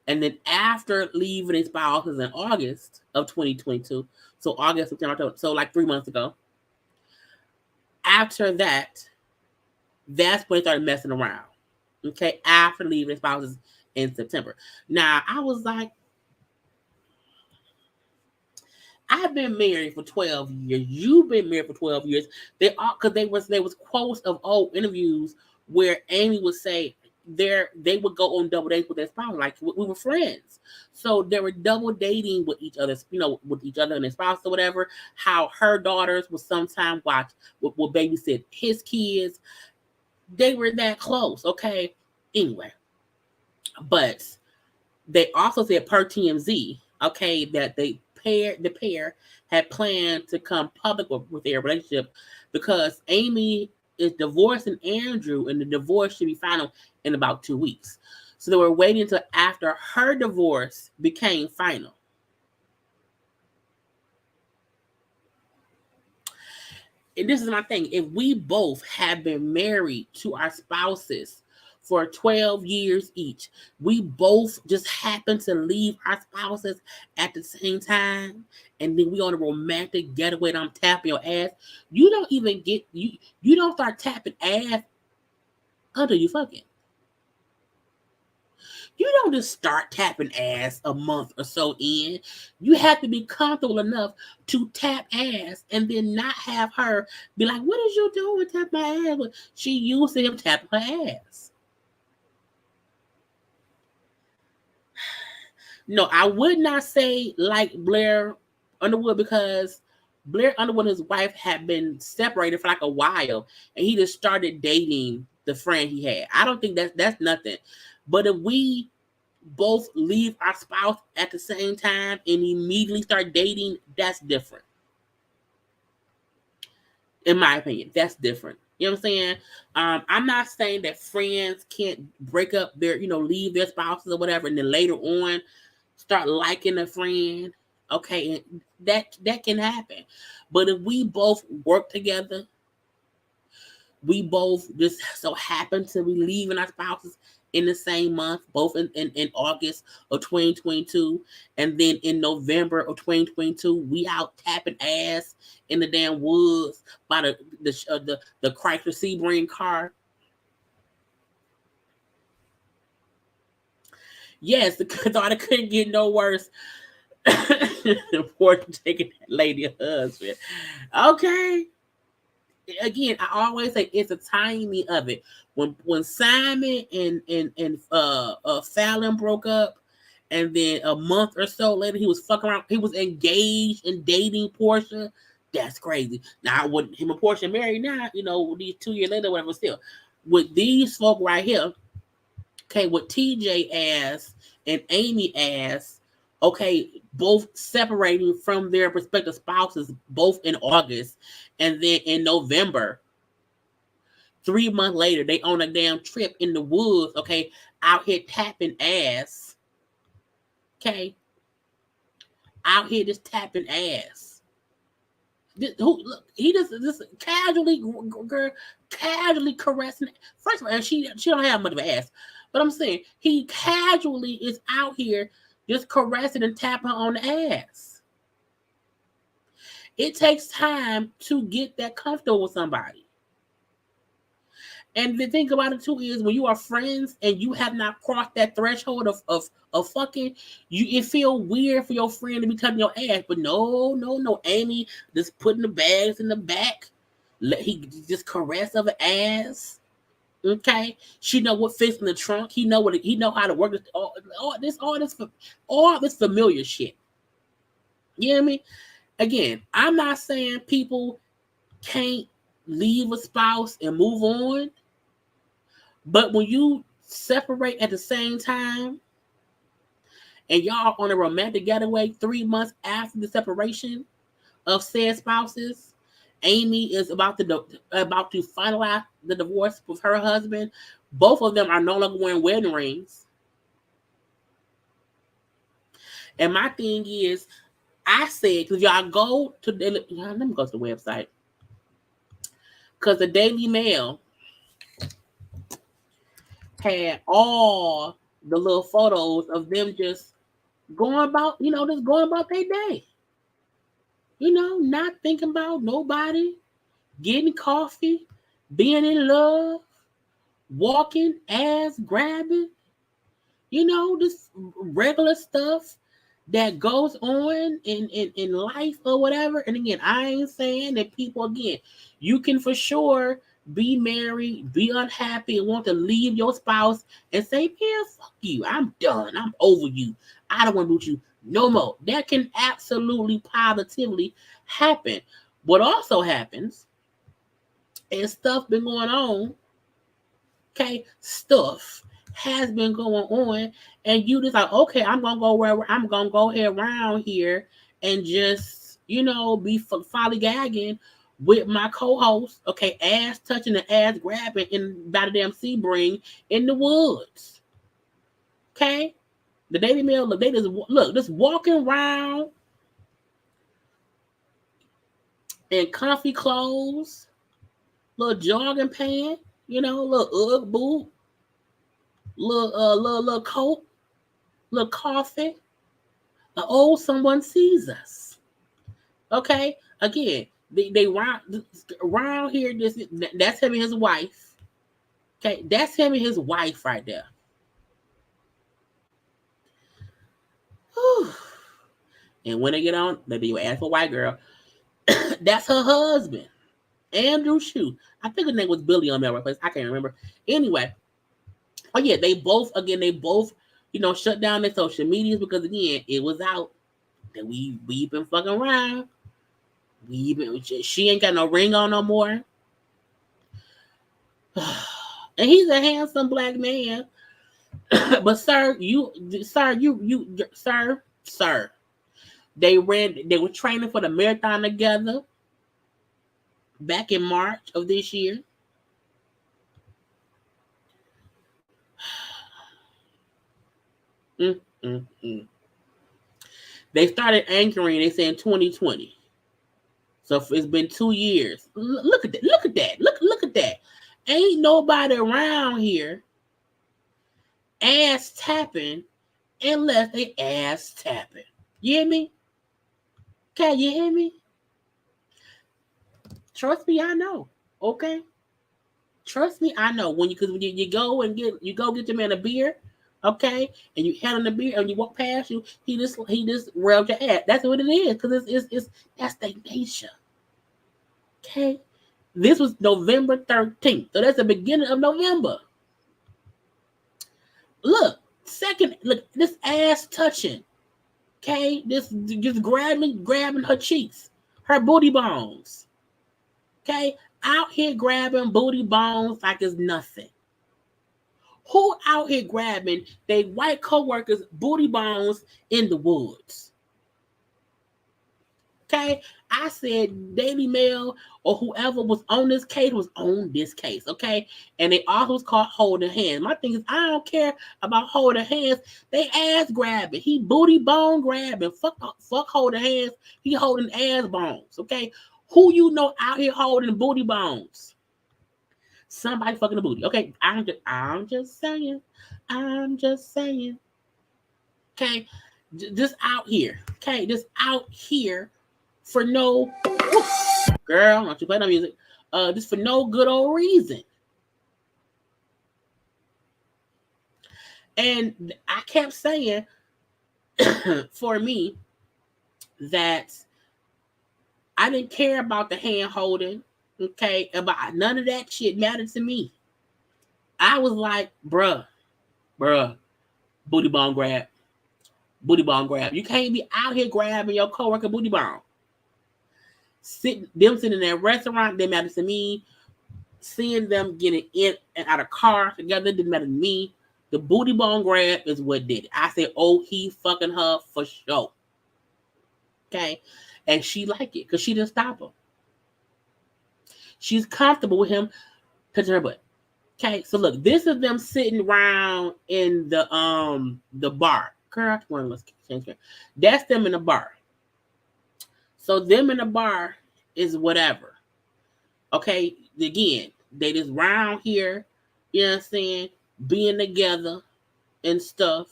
And then after leaving their spouses in August of 2022, so August, September, October, so like 3 months ago, after that, that's when they started messing around. Okay, after leaving their spouses in September. Now, I was like, I've been married for 12 years. You've been married for 12 years. They all, because there was quotes of old interviews where Amy would say they would go on double dates with their spouse, like we were friends. So they were double dating with each other, with each other and their spouse or whatever. How her daughters would sometimes would babysit his kids. They were that close, okay? Anyway, but they also said per TMZ, okay, that the pair had planned to come public with their relationship because Amy is divorcing Andrew, and the divorce should be final in about 2 weeks. So they were waiting until after her divorce became final. And this is my thing. If we both have been married to our spouses for 12 years each, we both just happen to leave our spouses at the same time, and then we on a romantic getaway and I'm tapping your ass, you don't even get, you don't start tapping ass until you fucking. You don't just start tapping ass a month or so in. You have to be comfortable enough to tap ass and then not have her be like, what is you doing? Tap my ass. She used to him tapping her ass. No, I would not say like Blair Underwood, because Blair Underwood and his wife had been separated for like a while, and he just started dating the friend he had. I don't think that's nothing. But if we both leave our spouse at the same time and immediately start dating, that's different. In my opinion, that's different. You know what I'm saying? I'm not saying that friends can't break up their, leave their spouses or whatever, and then later on start liking a friend. Okay, and that can happen. But if we both work together, we both just so happen to be leaving our spouses in the same month, both in August of 2022, and then in November of 2022, we out tapping ass in the damn woods by the Chrysler Sebring car. Yes, the daughter couldn't get no worse. For taking that lady a husband. Okay. Again, I always say it's a timing of it. When Simon and Fallon broke up, and then a month or so later he was fucking around. He was engaged and dating Portia. That's crazy. Now, with him and Portia married now, these 2 years later, whatever. Still, with these folk right here, okay, with TJ ass and Amy ass, okay, both separating from their respective spouses, both in August, and then in November, 3 months later, they on a damn trip in the woods, okay, out here tapping ass, okay, out here just tapping ass. Look, he just casually caressing. First of all, she don't have much of an ass, but I'm saying he casually is out here just caressing and tapping on the ass. It takes time to get that comfortable with somebody. And the thing about it too is, when you are friends and you have not crossed that threshold of fucking, it feel weird for your friend to be touching your ass. But no, Amy just putting the bags in the back. He just caress of an ass. Okay, she know what fits in the trunk. He know how to work all this familiar shit. You know what I mean? Again, I'm not saying people can't leave a spouse and move on, but when you separate at the same time and y'all on a romantic getaway 3 months after the separation of said spouses, Amy is about to finalize the divorce with her husband. Both of them are no longer wearing wedding rings. And my thing is, I said, because y'all go to let me go to the website. because the Daily Mail had all the little photos of them just going about, just going about their day. Not thinking about nobody, getting coffee, being in love, walking, ass grabbing, this regular stuff that goes on in life or whatever. And again, I ain't saying that people, again, you can for sure be married, be unhappy, and want to leave your spouse and say, man, fuck you. I'm done. I'm over you. I don't want to be with you no more. That can absolutely positively happen. What also happens is stuff been going on. Okay, stuff has been going on, and you just like, okay, I'm gonna go around here and just be follygagging with my co-host, okay, ass touching and ass grabbing by the damn Sebring in the woods. Okay, the Daily Mail, look, they just walking around in comfy clothes, little jogging pants, little Ugg boot, little coat, little coffee. Someone sees us. Okay, again, they around here. That's him and his wife. Okay, that's him and his wife right there. Whew. And when they get on, they do ask for a white girl. That's her husband, Andrew Shue. I think his name was Billy on that place. I can't remember. Anyway, oh yeah, they both shut down their social medias because again, it was out that we been fucking around. She ain't got no ring on no more. And he's a handsome black man. But sir, they were training for the marathon together back in March of this year. They started anchoring, they say in 2020. So it's been 2 years. Look at that. Look at that. Look at that. Ain't nobody around here ass tapping unless they ass tapping. You hear me? Can you hear me? Trust me, I know. Okay? Trust me, I know. When you go get your man a beer, okay, and you hand him the beer and you walk past you, he just rubbed your ass. That's what it is, because it's that's their nature. Okay? This was November 13th. So that's the beginning of November. Look, this ass touching. Okay? This just grabbing her cheeks, her booty bones. Okay? Out here grabbing booty bones like it's nothing. Who out here grabbing they white co-workers' booty bones in the woods? Okay? I said Daily Mail or whoever was on this case was on this case, okay? And they also was caught holding hands. My thing is, I don't care about holding hands. They ass grabbing. He booty bone grabbing. Fuck holding hands. He holding ass bones, okay? Who out here holding booty bones? Somebody fucking the booty, okay? I'm just saying. Okay? Just out here, okay? Just out here. For no, girl, don't you play no music? Just for no good old reason. And I kept saying, for me, that I didn't care about the hand holding. Okay, about none of that shit mattered to me. I was like, bruh, booty bone grab. You can't be out here grabbing your coworker booty bone. Sitting in that restaurant didn't matter to me. Seeing them getting in and out of cars together didn't matter to me. The booty bone grab is what did it. I said, oh, he fucking her for sure. Okay? And she liked it because she didn't stop him. She's comfortable with him touching her butt. Okay, so look, this is them sitting around in the bar. Girl, let's change that. That's them in the bar. So them in the bar is whatever. Okay, again, they just round here, you know what I'm saying, being together and stuff,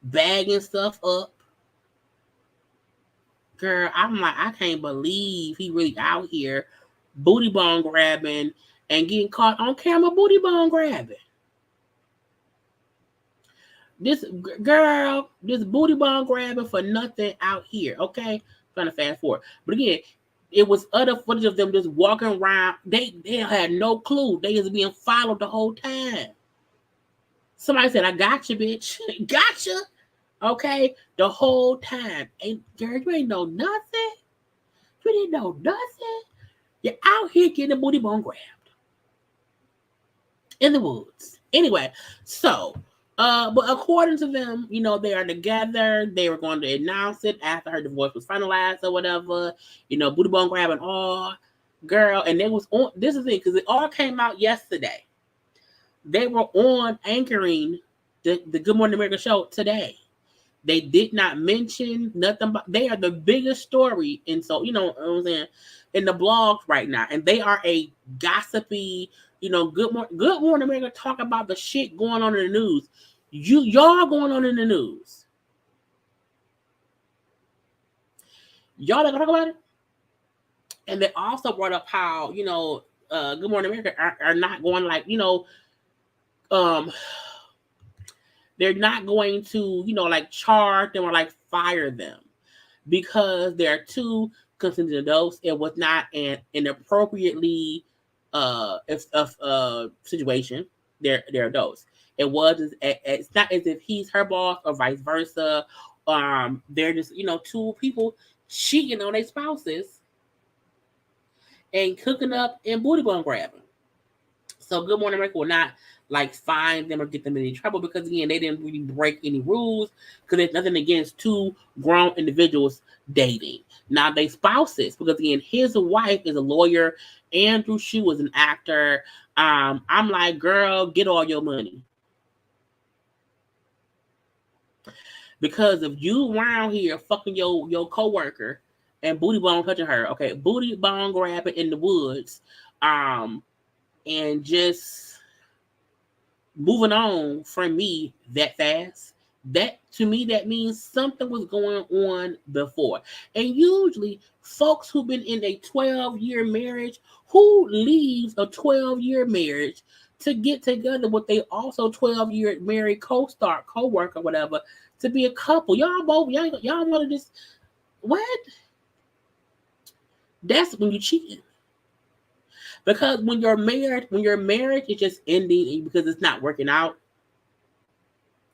bagging stuff up. Girl, I'm like, I can't believe he really out here booty bone grabbing and getting caught on camera booty bone grabbing. This girl, this booty bone grabbing for nothing out here, okay? Trying to fast forward. But again, it was other footage of them just walking around. They had no clue. They was being followed the whole time. Somebody said, I got you, bitch. Gotcha. Okay? The whole time. And girl, you ain't know nothing. You didn't know nothing. You're out here getting a booty bone grabbed. In the woods. Anyway, so but according to them, you know, they are together. They were going to announce it after her divorce was finalized or whatever. You know, booty bone grabbing all. Girl, and they was on, this is the thing, because it all came out yesterday. They were on anchoring the Good Morning America show today. They did not mention nothing but they are the biggest story. And so, you know what I'm saying, in the blogs right now. And they are a gossipy, you know, Good Morning America talk about the shit going on in the news. Y'all going on in the news. Y'all don't talk about it? And they also brought up how, you know, Good Morning America are not going like, you know, they're not going to, you know, like charge them or like fire them because they're too consenting adults. It was not an inappropriately situation. They're adults. It was, it's not as if he's her boss or vice versa. They're just, you know, two people cheating on their spouses and cooking up and booty bone grabbing. So Good Morning America will not like fine them or get them in any trouble because again they didn't really break any rules because there's nothing against two grown individuals dating. Now they spouses because again his wife is a lawyer, Andrew Shue was an actor. I'm like, girl, get all your money. Because if you around here fucking your coworker and booty bone touching her, okay, booty bone grabbing in the woods, and just moving on from me that fast, that to me that means something was going on before. And usually folks who've been in a 12-year marriage, who leaves a 12-year marriage to get together with a also 12-year married co-star, co-worker, whatever, to be a couple. Y'all want to just what? That's when you cheating. Because when your marriage is just ending because it's not working out,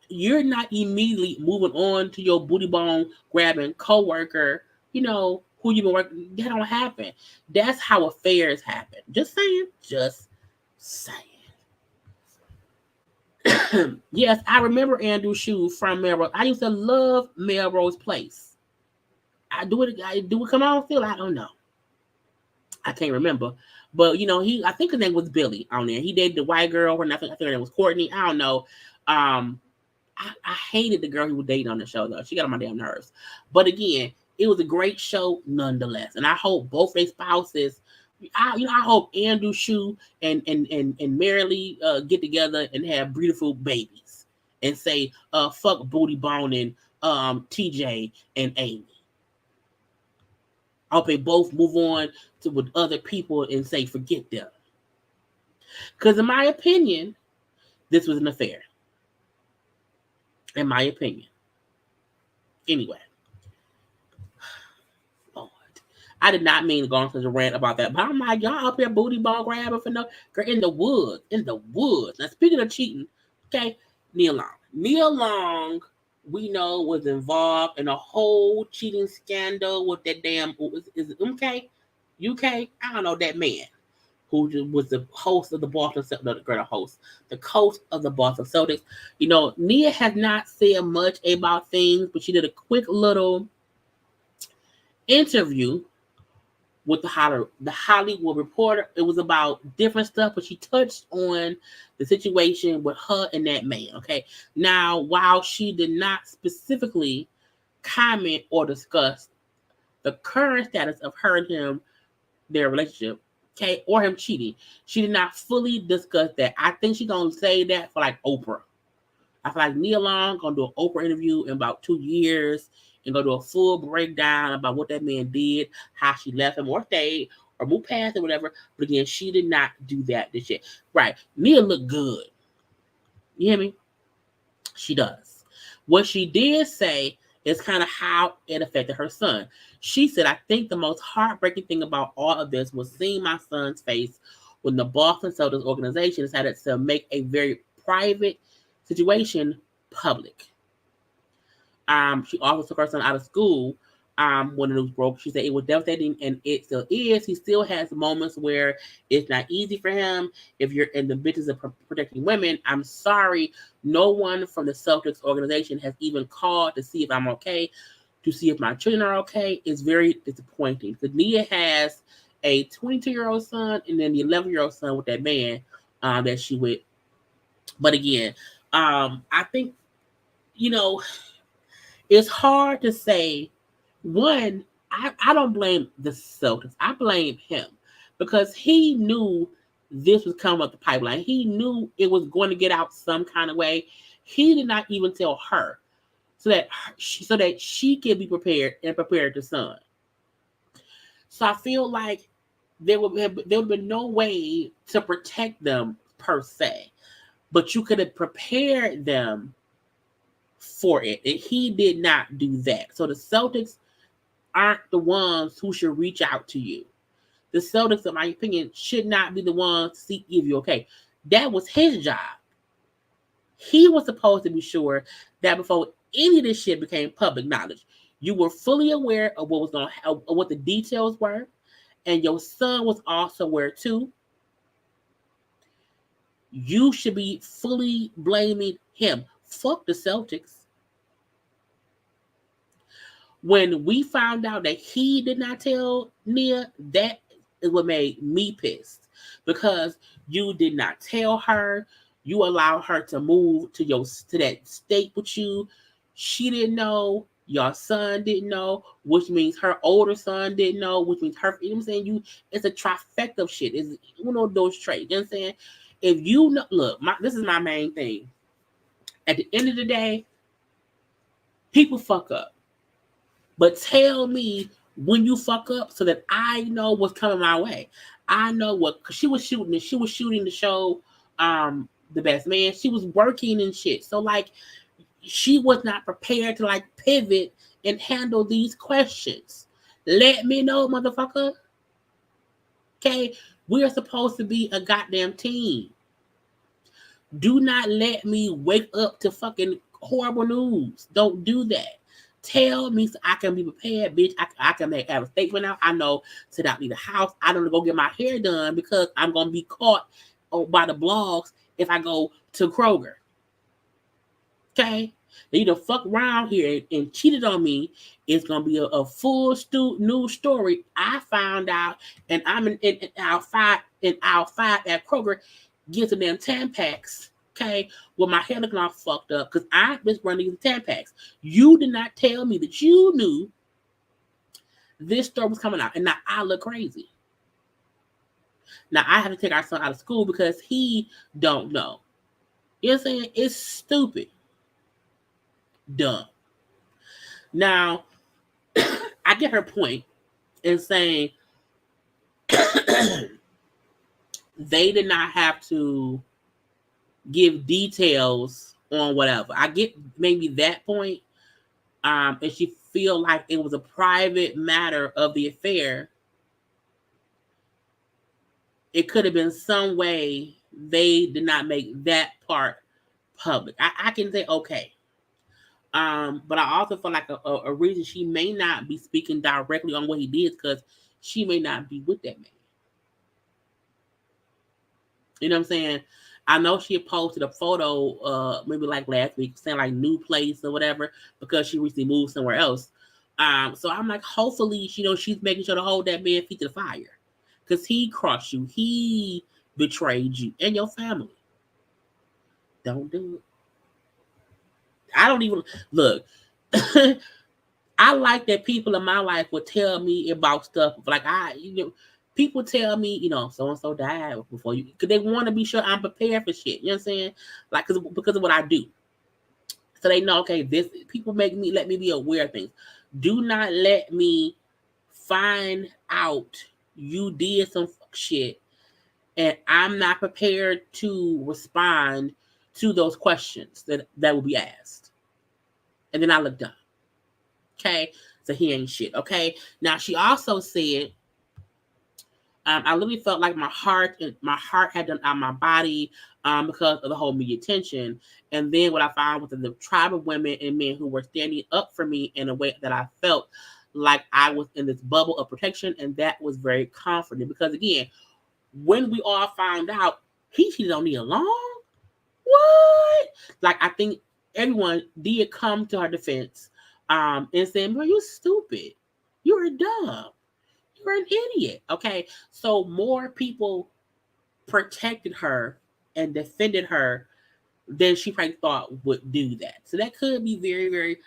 you're not immediately moving on to your booty bone grabbing coworker, you know, who you've been working. That don't happen. That's how affairs happen. Just saying. Just saying. Yes, I remember Andrew Shue from Melrose. I used to love Melrose Place. I do it come on still? I don't know. I can't remember. But, you know, I think his name was Billy on there. He dated the white girl, and I think her name was Courtney. I don't know. I hated the girl he was dating on the show, though. She got on my damn nerves. But again, it was a great show nonetheless. And I hope both their spouses, I hope Andrew Shue and Marilee get together and have beautiful babies. And say, fuck booty boning TJ and Amy. I hope they both move on to with other people and say, forget them. Because in my opinion, this was an affair. In my opinion. Anyway. Lord. I did not mean to go on such a rant about that. But I'm like, y'all up here booty ball grabbing for no girl in the woods. In the woods. Now speaking of cheating, okay, Nia Long. Nia Long, we know, was involved in a whole cheating scandal with that damn, is it UK? I don't know, that man who was the host of the Boston Celtics, the coach of the Boston Celtics. You know, Nia has not said much about things, but she did a quick little interview with the Hollywood Reporter. It was about different stuff, but she touched on the situation with her and that man. Okay. Now, while she did not specifically comment or discuss the current status of her and him, their relationship, Okay, or him cheating. She did not fully discuss that. I think she's gonna say that for like Oprah. I feel like Nia Long gonna do an Oprah interview in about 2 years and go do a full breakdown about what that man did, how she left him or stayed or moved past or whatever. But again, she did not do that this year. Right. Nia looked good. You hear me? She does. What she did say is kind of how it affected her son. She said, I think the most heartbreaking thing about all of this was seeing my son's face when the Boston Celtics organization decided to make a very private situation public. She also took her son out of school when it was broke. She said it was devastating, and it still is. He still has moments where it's not easy for him. If you're in the business of protecting women, I'm sorry. No one from the Celtics organization has even called to see if I'm okay, to see if my children are okay. It's very disappointing because Nia has a 22-year-old son and then the 11-year-old son with that man that she with. But again, I think, you know, it's hard to say. One, I don't blame the Celtics. I blame him because he knew this was coming up the pipeline. He knew it was going to get out some kind of way. He did not even tell her so that she can be prepared and prepare the son. So I feel like there would have been no way to protect them per se, but you could have prepared them for it, and he did not do that. So the Celtics aren't the ones who should reach out to you. The Celtics, in my opinion, should not be the ones to see if you're okay. That was his job. He was supposed to be sure that before any of this shit became public knowledge, you were fully aware of what was going, of what the details were, and your son was also aware too. You should be fully blaming him. Fuck the Celtics. When we found out that he did not tell Nia, that is what made me pissed. Because you did not tell her. You allowed her to move to that state with you. She didn't know. Your son didn't know, which means her older son didn't know, which means her, you know what I'm saying? It's a trifecta of shit. It's one of those traits. You know what I'm saying? If you know, look, this is my main thing. At the end of the day, people fuck up. But tell me when you fuck up so that I know what's coming my way. I know what, cause she was shooting the show, The Best Man. She was working and shit. So like she was not prepared to like pivot and handle these questions. Let me know, motherfucker. Okay? We are supposed to be a goddamn team. Do not let me wake up to horrible news. Don't do that. Tell me so I can be prepared, bitch. I can have a statement out. I know to not leave the house. I don't go get my hair done because I'm going to be caught by the blogs if I go to Kroger. Okay? They either fuck around here and cheated on me. It's going to be a full news story. I found out, and I'm in aisle 5 at Kroger, get some damn Tampax. Okay, with my hair looking all fucked up because I was running the Tampax. You did not tell me that you knew this story was coming out, and now I look crazy. Now I have to take our son out of school because he don't know. You know what I'm saying? It's stupid. Dumb. Now, I get her point in saying they did not have to give details on whatever. I get maybe that point. And she feel like it was a private matter of the affair. It could have been some way they did not make that part public. I can say okay. But I also feel like a reason she may not be speaking directly on what he did because she may not be with that man. You know what I'm saying? I know she had posted a photo, maybe like last week, saying like new place or whatever, because she recently moved somewhere else. So I'm like, hopefully, she's making sure to hold that man feet to the fire, because he crossed you, he betrayed you and your family. Don't do it. I don't even look. I like that people in my life would tell me about stuff like people tell me, so and so died before you, because they want to be sure I'm prepared for shit. You know what I'm saying? Like, because of what I do. So they know, okay, people let me be aware of things. Do not let me find out you did some shit and I'm not prepared to respond to those questions that will be asked. And then I look dumb. Okay? So he ain't shit. Okay? Now she also said, I literally felt like my heart had done out my body because of the whole media attention. And then what I found was the tribe of women and men who were standing up for me in a way that I felt like I was in this bubble of protection, and that was very comforting. Because again, when we all found out he cheated on Nia Long, what? Like, I think everyone did come to her defense and saying, "Bro, you stupid. You're dumb. You're an idiot." Okay, so more people protected her and defended her than she probably thought would do that. So that could be very, very,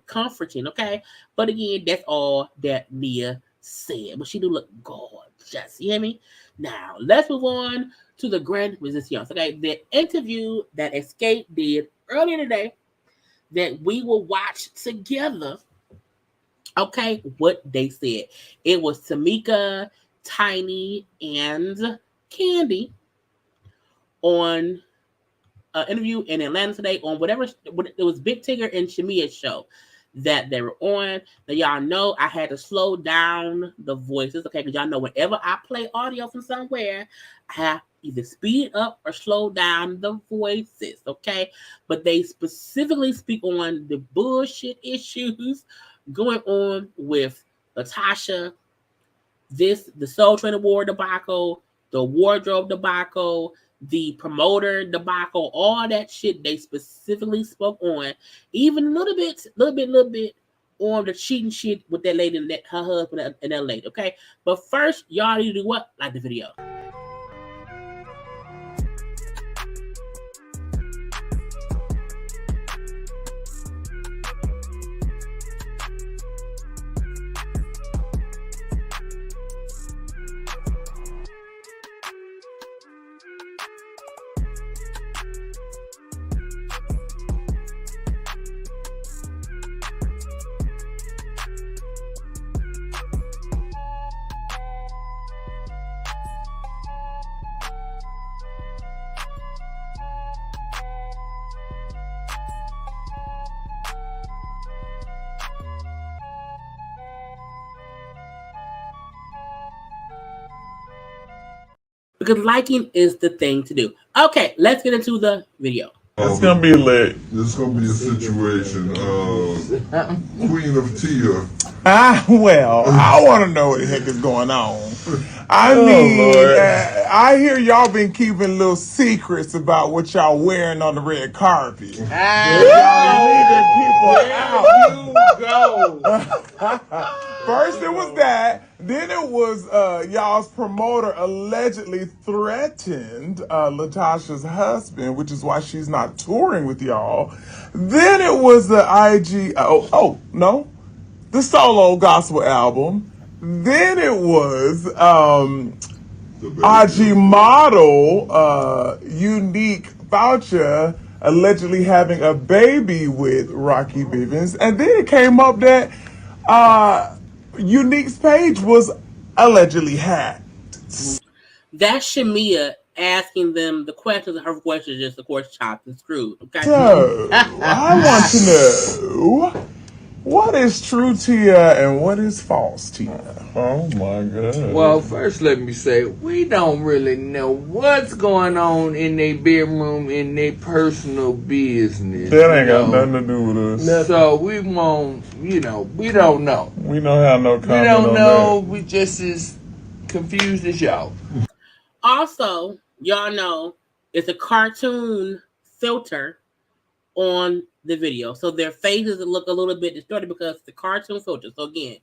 comforting. Okay, but again, that's all that Nia said. But she do look gorgeous. You hear me? Now let's move on to the Grand Resistance. Okay, the interview that Xscape did earlier today that we will watch together. Okay, what they said. It was Tamika, Tiny, and Candy on an interview in Atlanta today on it was Big Tigger and Shamia's show that they were on. Now, y'all know I had to slow down the voices, okay, because y'all know whenever I play audio from somewhere, I have either speed up or slow down the voices, okay? But they specifically speak on the bullshit issues going on with Latasha, the Soul Train Award debacle, the wardrobe debacle, the promoter debacle, all that shit they specifically spoke on, even a little bit on the cheating shit with that lady and her husband and that lady, okay? But first, y'all need to do what? Like the video. Because liking is the thing to do. Okay, let's get into the video. It's gonna be lit. There's gonna be a situation. Queen of Tia. Well, I want to know what the heck is going on. I hear y'all been keeping little secrets about what y'all wearing on the red carpet. Y'all leaving people out. First it was that, then it was y'all's promoter allegedly threatened Latasha's husband, which is why she's not touring with y'all. Then it was the the solo gospel album. Then it was IG model Unique Voucher allegedly having a baby with Rocky Bivens. And then it came up that Unique's page was allegedly hacked. That's Shamia asking them the questions, and her questions just, of course, chopped and screwed. Okay. So, I want to know, what is true Tia and what is false Tia? Oh my God. Well, first let me say, we don't really know what's going on in their bedroom, in their personal business. That ain't got nothing to do with us. So we won't, we don't know. We don't have no comment. We don't on know. that. We just as confused as y'all. Also, y'all know it's a cartoon filter on the video. So their faces look a little bit distorted because it's the cartoon filter. So again,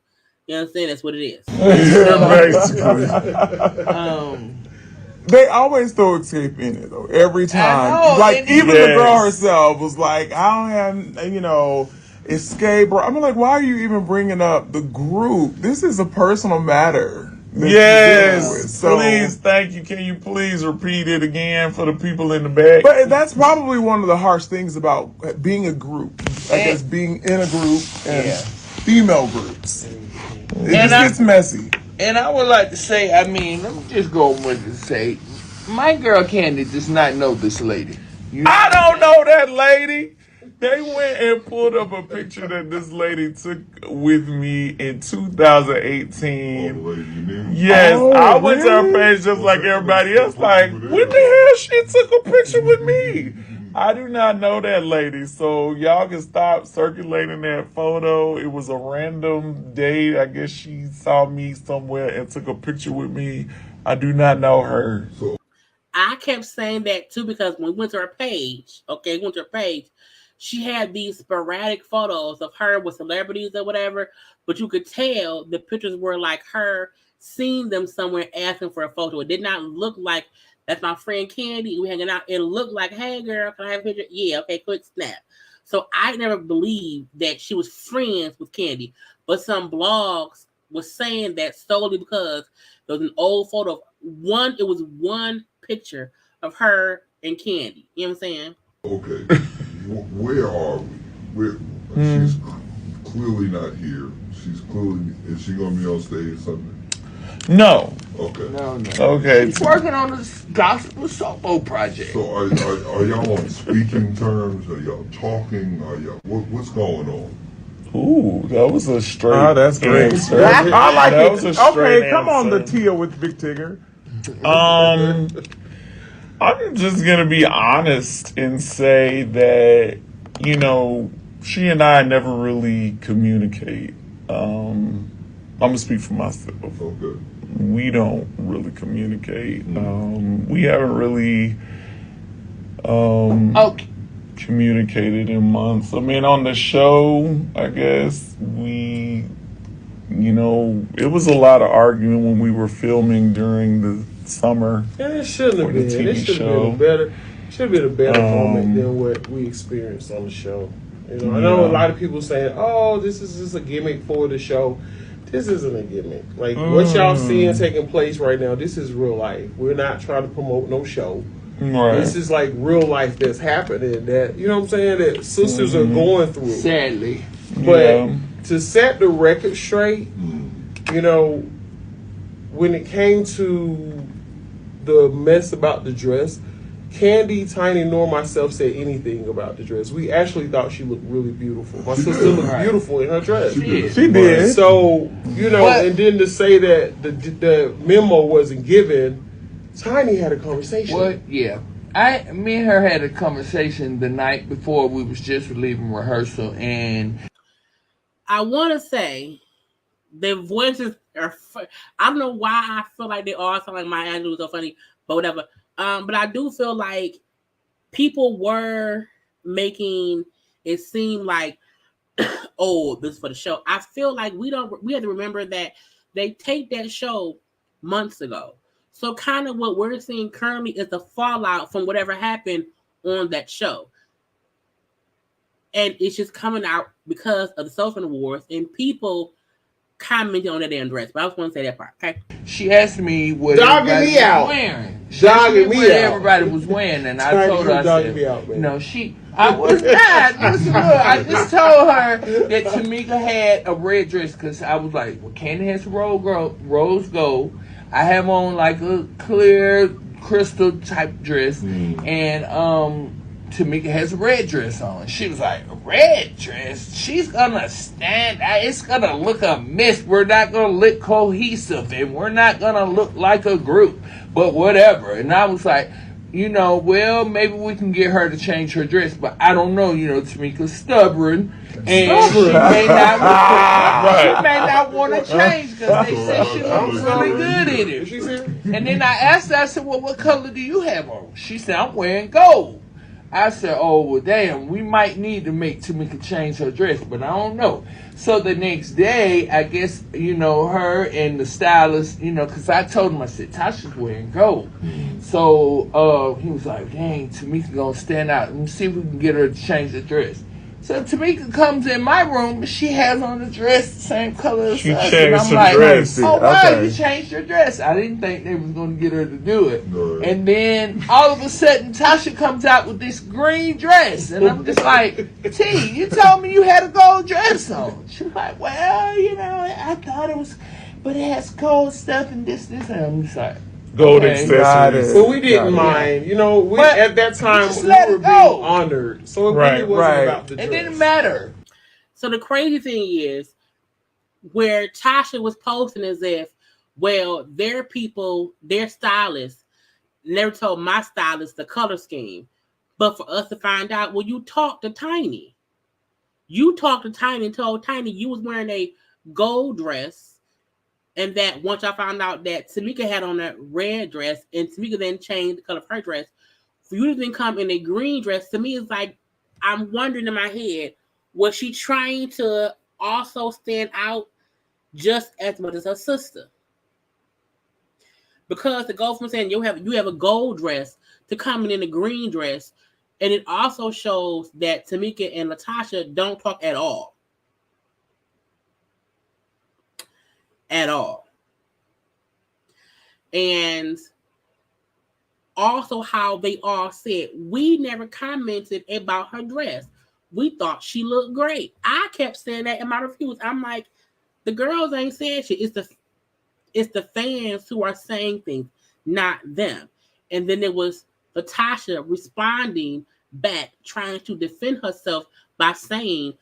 you know what I'm saying? That's what it is. Basically. They always throw Xscape in it though. Every time. Like even the girl herself was like, I don't have Xscape. I'm like, why are you even bringing up the group? This is a personal matter. Yes, please, thank you. Can you please repeat it again for the people in the back? But that's probably one of the harsh things about being a group. I guess being in a group and female groups. It just gets messy. And I would like to say, I mean, let me just go with and say, my girl Candy does not know this lady. I don't know that lady. They went and pulled up a picture that this lady took with me in 2018. Yes, I went to her page just like everybody else. Like, when the hell she took a picture with me? I do not know that lady, so y'all can stop circulating that photo. It was a random date. I guess she saw me somewhere and took a picture with me. I do not know her. I kept saying that too because when we went to her page, she had these sporadic photos of her with celebrities or whatever, but you could tell the pictures were like her seeing them somewhere asking for a photo. It did not look like, that's my friend Candy, we hanging out. It looked like, hey girl, can I have a picture? Yeah, okay, quick snap. So I never believed that she was friends with Candy, but some blogs was saying that solely because there was an old photo of it was one picture of her and Candy. You know what I'm saying? Okay. Where are we? She's clearly not here. Is she going to be on stage Sunday? No. Okay. No. Okay. She's working on this gospel solo project. So are y'all on speaking terms? Are y'all talking? What's going on? Ooh, that was a straight. Oh, that's great. Answer. I like that it. Was a straight okay, come on, answer. the Tia with Big Tigger. I'm just gonna be honest and say that, she and I never really communicate. I'm gonna speak for myself. Okay. We don't really communicate. We haven't really communicated in months. I mean, on the show, I guess it was a lot of arguing when we were filming during the summer. And it shouldn't have been. It should have been a better moment than what we experienced on the show. I know a lot of people saying, "Oh, this is just a gimmick for the show." This isn't a gimmick. Like what y'all seeing taking place right now, this is real life. We're not trying to promote no show. Right. This is like real life that's happening. That what I'm saying. That sisters are going through. Sadly, but to set the record straight, when it came to the mess about the dress, Candy, Tiny, nor myself said anything about the dress. We actually thought she looked really beautiful. My sister looked beautiful in her dress. She did. So, and then to say that the memo wasn't given, Tiny had a conversation. Well, yeah. Me and her had a conversation the night before we was just leaving rehearsal, and I want to say their voices are. I don't know why I feel like they all sound like Maya Angelou, so funny, but whatever. But I do feel like people were making it seem like, oh, this is for the show. I feel like we have to remember that they taped that show months ago. So kind of what we're seeing currently is the fallout from whatever happened on that show. And it's just coming out because of the social awards and people commenting on that damn dress. But I just want to say that part, okay? She asked me what Dogging everybody me was out. wearing. Dogging me out. Everybody was wearing, and I told her, I said, me out, man. I was not. Listen, look, I just told her that Tamika had a red dress because I was like, well, Candy has rose gold. I have on like a clear crystal type dress, and Tamika has a red dress on. She was like, a red dress? She's gonna stand out. It's gonna look a mess. We're not gonna look cohesive, and we're not gonna look like a group, but whatever. And I was like, well, maybe we can get her to change her dress, but I don't know. Tamika's stubborn, and she may not want to change because they said she looks really good in it. And then I asked her, I said, well, what color do you have on? She said, I'm wearing gold. I said, oh, well, damn, we might need to make Tamika change her dress, but I don't know. So the next day, I guess, her and the stylist, because I told him, I said, Tasha's wearing gold. So he was like, dang, Tamika going to stand out. Let me see if we can get her to change the dress. So Tamika comes in my room and she has on a dress the same color as She us. changed And I'm her like, dress. oh wow, Okay. you changed your dress. I didn't think they was going to get her to do it. No. And then all of a sudden Tasha comes out with this green dress. And I'm just like, T, you told me you had a gold dress on. She was like, well, you know, I thought it was, but it has gold stuff and this. And I'm just like, Gold okay. accessories. But we didn't mind. You know, But at that time, just we let were it being go. honored. So it Right, really wasn't right. about the dress. It didn't matter. So the crazy thing is, where Tasha was posting as if, well, their people, their stylists, never told my stylist the color scheme. But for us to find out, well, you talked to Tiny. You talked to Tiny and told Tiny you was wearing a gold dress. And that once I found out that Tamika had on a red dress and Tamika then changed the color of her dress, for you to then come in a green dress, to me, it's like, I'm wondering in my head, was she trying to also stand out just as much as her sister? Because to go from saying you have a gold dress to coming in a green dress, and it also shows that Tamika and Latasha don't talk at all. At all. And also how they all said, we never commented about her dress. We thought she looked great. I kept saying that in my reviews. I'm like, the girls ain't saying shit. It's the fans who are saying things, not them. And then it was Latasha responding back, trying to defend herself by saying,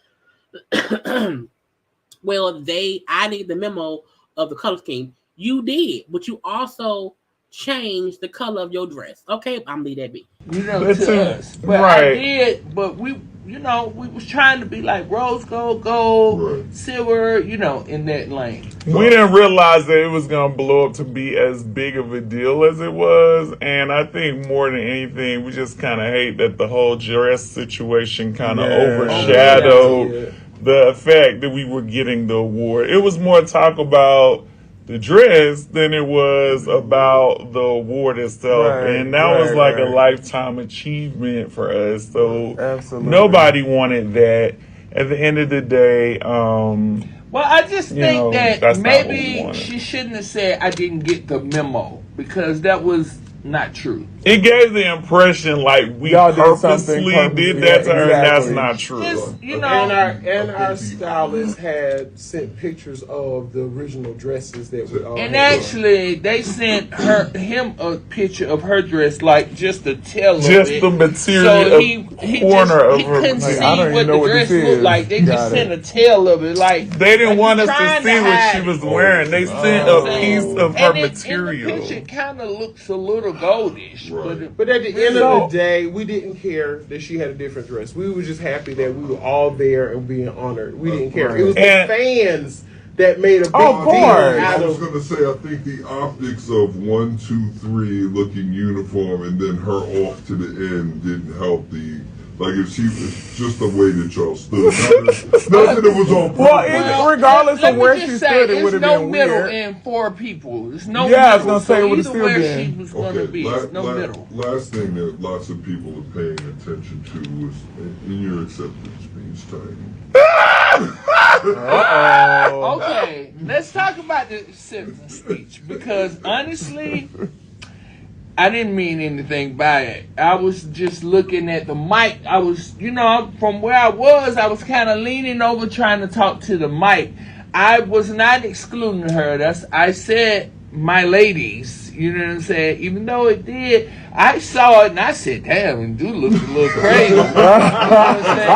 well, I need the memo of the color scheme. You did, but you also changed the color of your dress. Okay, I'm leave that be. You know, But to us. But right. I did, but we was trying to be like rose gold, Right. silver, in that lane. We didn't realize that it was going to blow up to be as big of a deal as it was. And I think more than anything, we just kind of hate that the whole dress situation kind of overshadowed the fact that we were getting the award. It was more talk about the dress than it was about the award itself. Right, and that was like a lifetime achievement for us. So Absolutely. nobody wanted that. At the end of the day, Well, I just think that's that not what we maybe wanted. she shouldn't have said I didn't get the memo, because that was not true. It gave the impression like we Y'all did purposely something did that to her, and that's exactly. not true. It's, And our stylist had sent pictures of the original dresses that we all and had. actually, they sent him a picture of her dress, like just the tail of Just it. the material So of he corner of he her. couldn't Like, see I don't what even know the what dress this looked is. like. They Got just it. sent a tail of it. Like They didn't want us to trying see what hide she was it. wearing. They sent a piece of her And in material. the picture, kind of looks a little goldish, Right. But at the end of the day, we didn't care that she had a different dress. We were just happy that we were all there and being honored. We didn't care. It was the And- fans that made a big Of deal course. out I was of. going to say, I think the optics of 1, 2, 3 looking uniform and then her off to the end didn't help the. Like, if she was just the way that y'all stood. Not that it was on purpose. Well, regardless let of me where just she say, stood, it it's would have no been middle weird. in 4 people. There's no Yeah, I was middle. gonna say, it so would've either still where been. she was going to be, it's no middle. Last thing that lots of people are paying attention to was in your acceptance speech, Tiny. Okay, let's talk about the acceptance speech, because honestly, I didn't mean anything by it. I was just looking at the mic. I was, from where I was kind of leaning over trying to talk to the mic. I was not excluding her. I said, my ladies, you know what I'm saying? Even though it did, I saw it and I said, damn, it do look a little crazy. You know what I'm saying?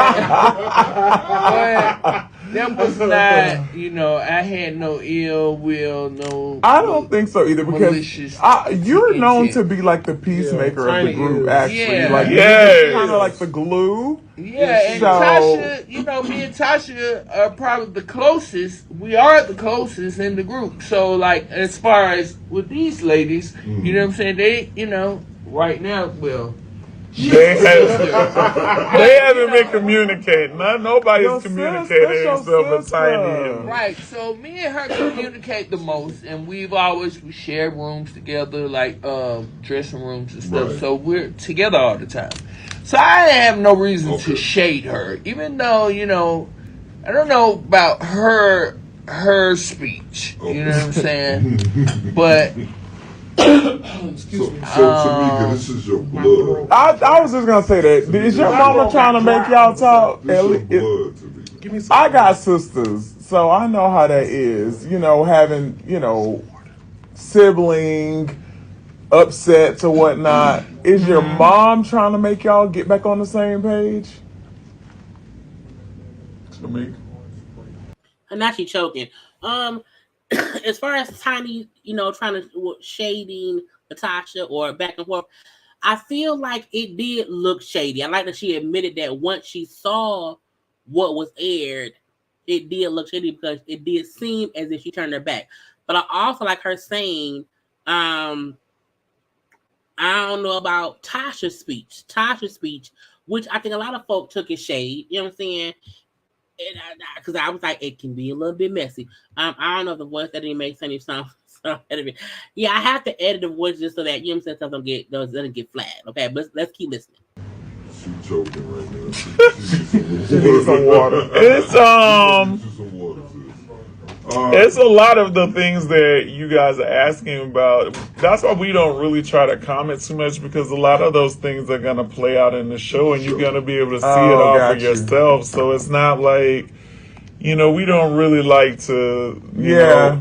But that was not, I had no ill will, no. I don't think so either, because malicious you're known intent. to be like the peacemaker of the Tiny group, is. actually. Yeah. Like, Yes. you're kind of like the glue. Yeah, and So- Tasha, me and Tasha are probably the closest. We are the closest in the group. So, like, as far as with these ladies, you know what I'm saying? They, right now, well, They haven't been communicating. Nobody's Your sis, communicating that's your except for sister. Tiny. right. So me and her communicate the most, and we share rooms together, like dressing rooms and stuff. Right. So we're together all the time. So I have no reason to shade her, even though I don't know about her speech. You know what I'm saying? But so Tamika, this is your blood. I was just gonna say that. Is your mama trying to make y'all talk? This your blood, Tamika. Give me some. I got sisters, so I know how that is. Having sibling upsets or whatnot. Is your mom trying to make y'all get back on the same page? Tamika. And now she choking. As far as Tiny, trying to shading Natasha or back and forth, I feel like it did look shady. I like that she admitted that once she saw what was aired, it did look shady because it did seem as if she turned her back. But I also like her saying, I don't know about Tasha's speech, which I think a lot of folk took as shade. You know what I'm saying? Because I was like, it can be a little bit messy. I don't know if the voice editing makes any sound. Yeah, I have to edit the voice just so that stuff doesn't get flat. Okay, but let's keep listening. She's choking right now. She needs some water. It's a lot of the things that you guys are asking about. That's why we don't really try to comment too much, because a lot of those things are going to play out in the show and you're going to be able to see it all for yourself. So it's not like, we don't really like to,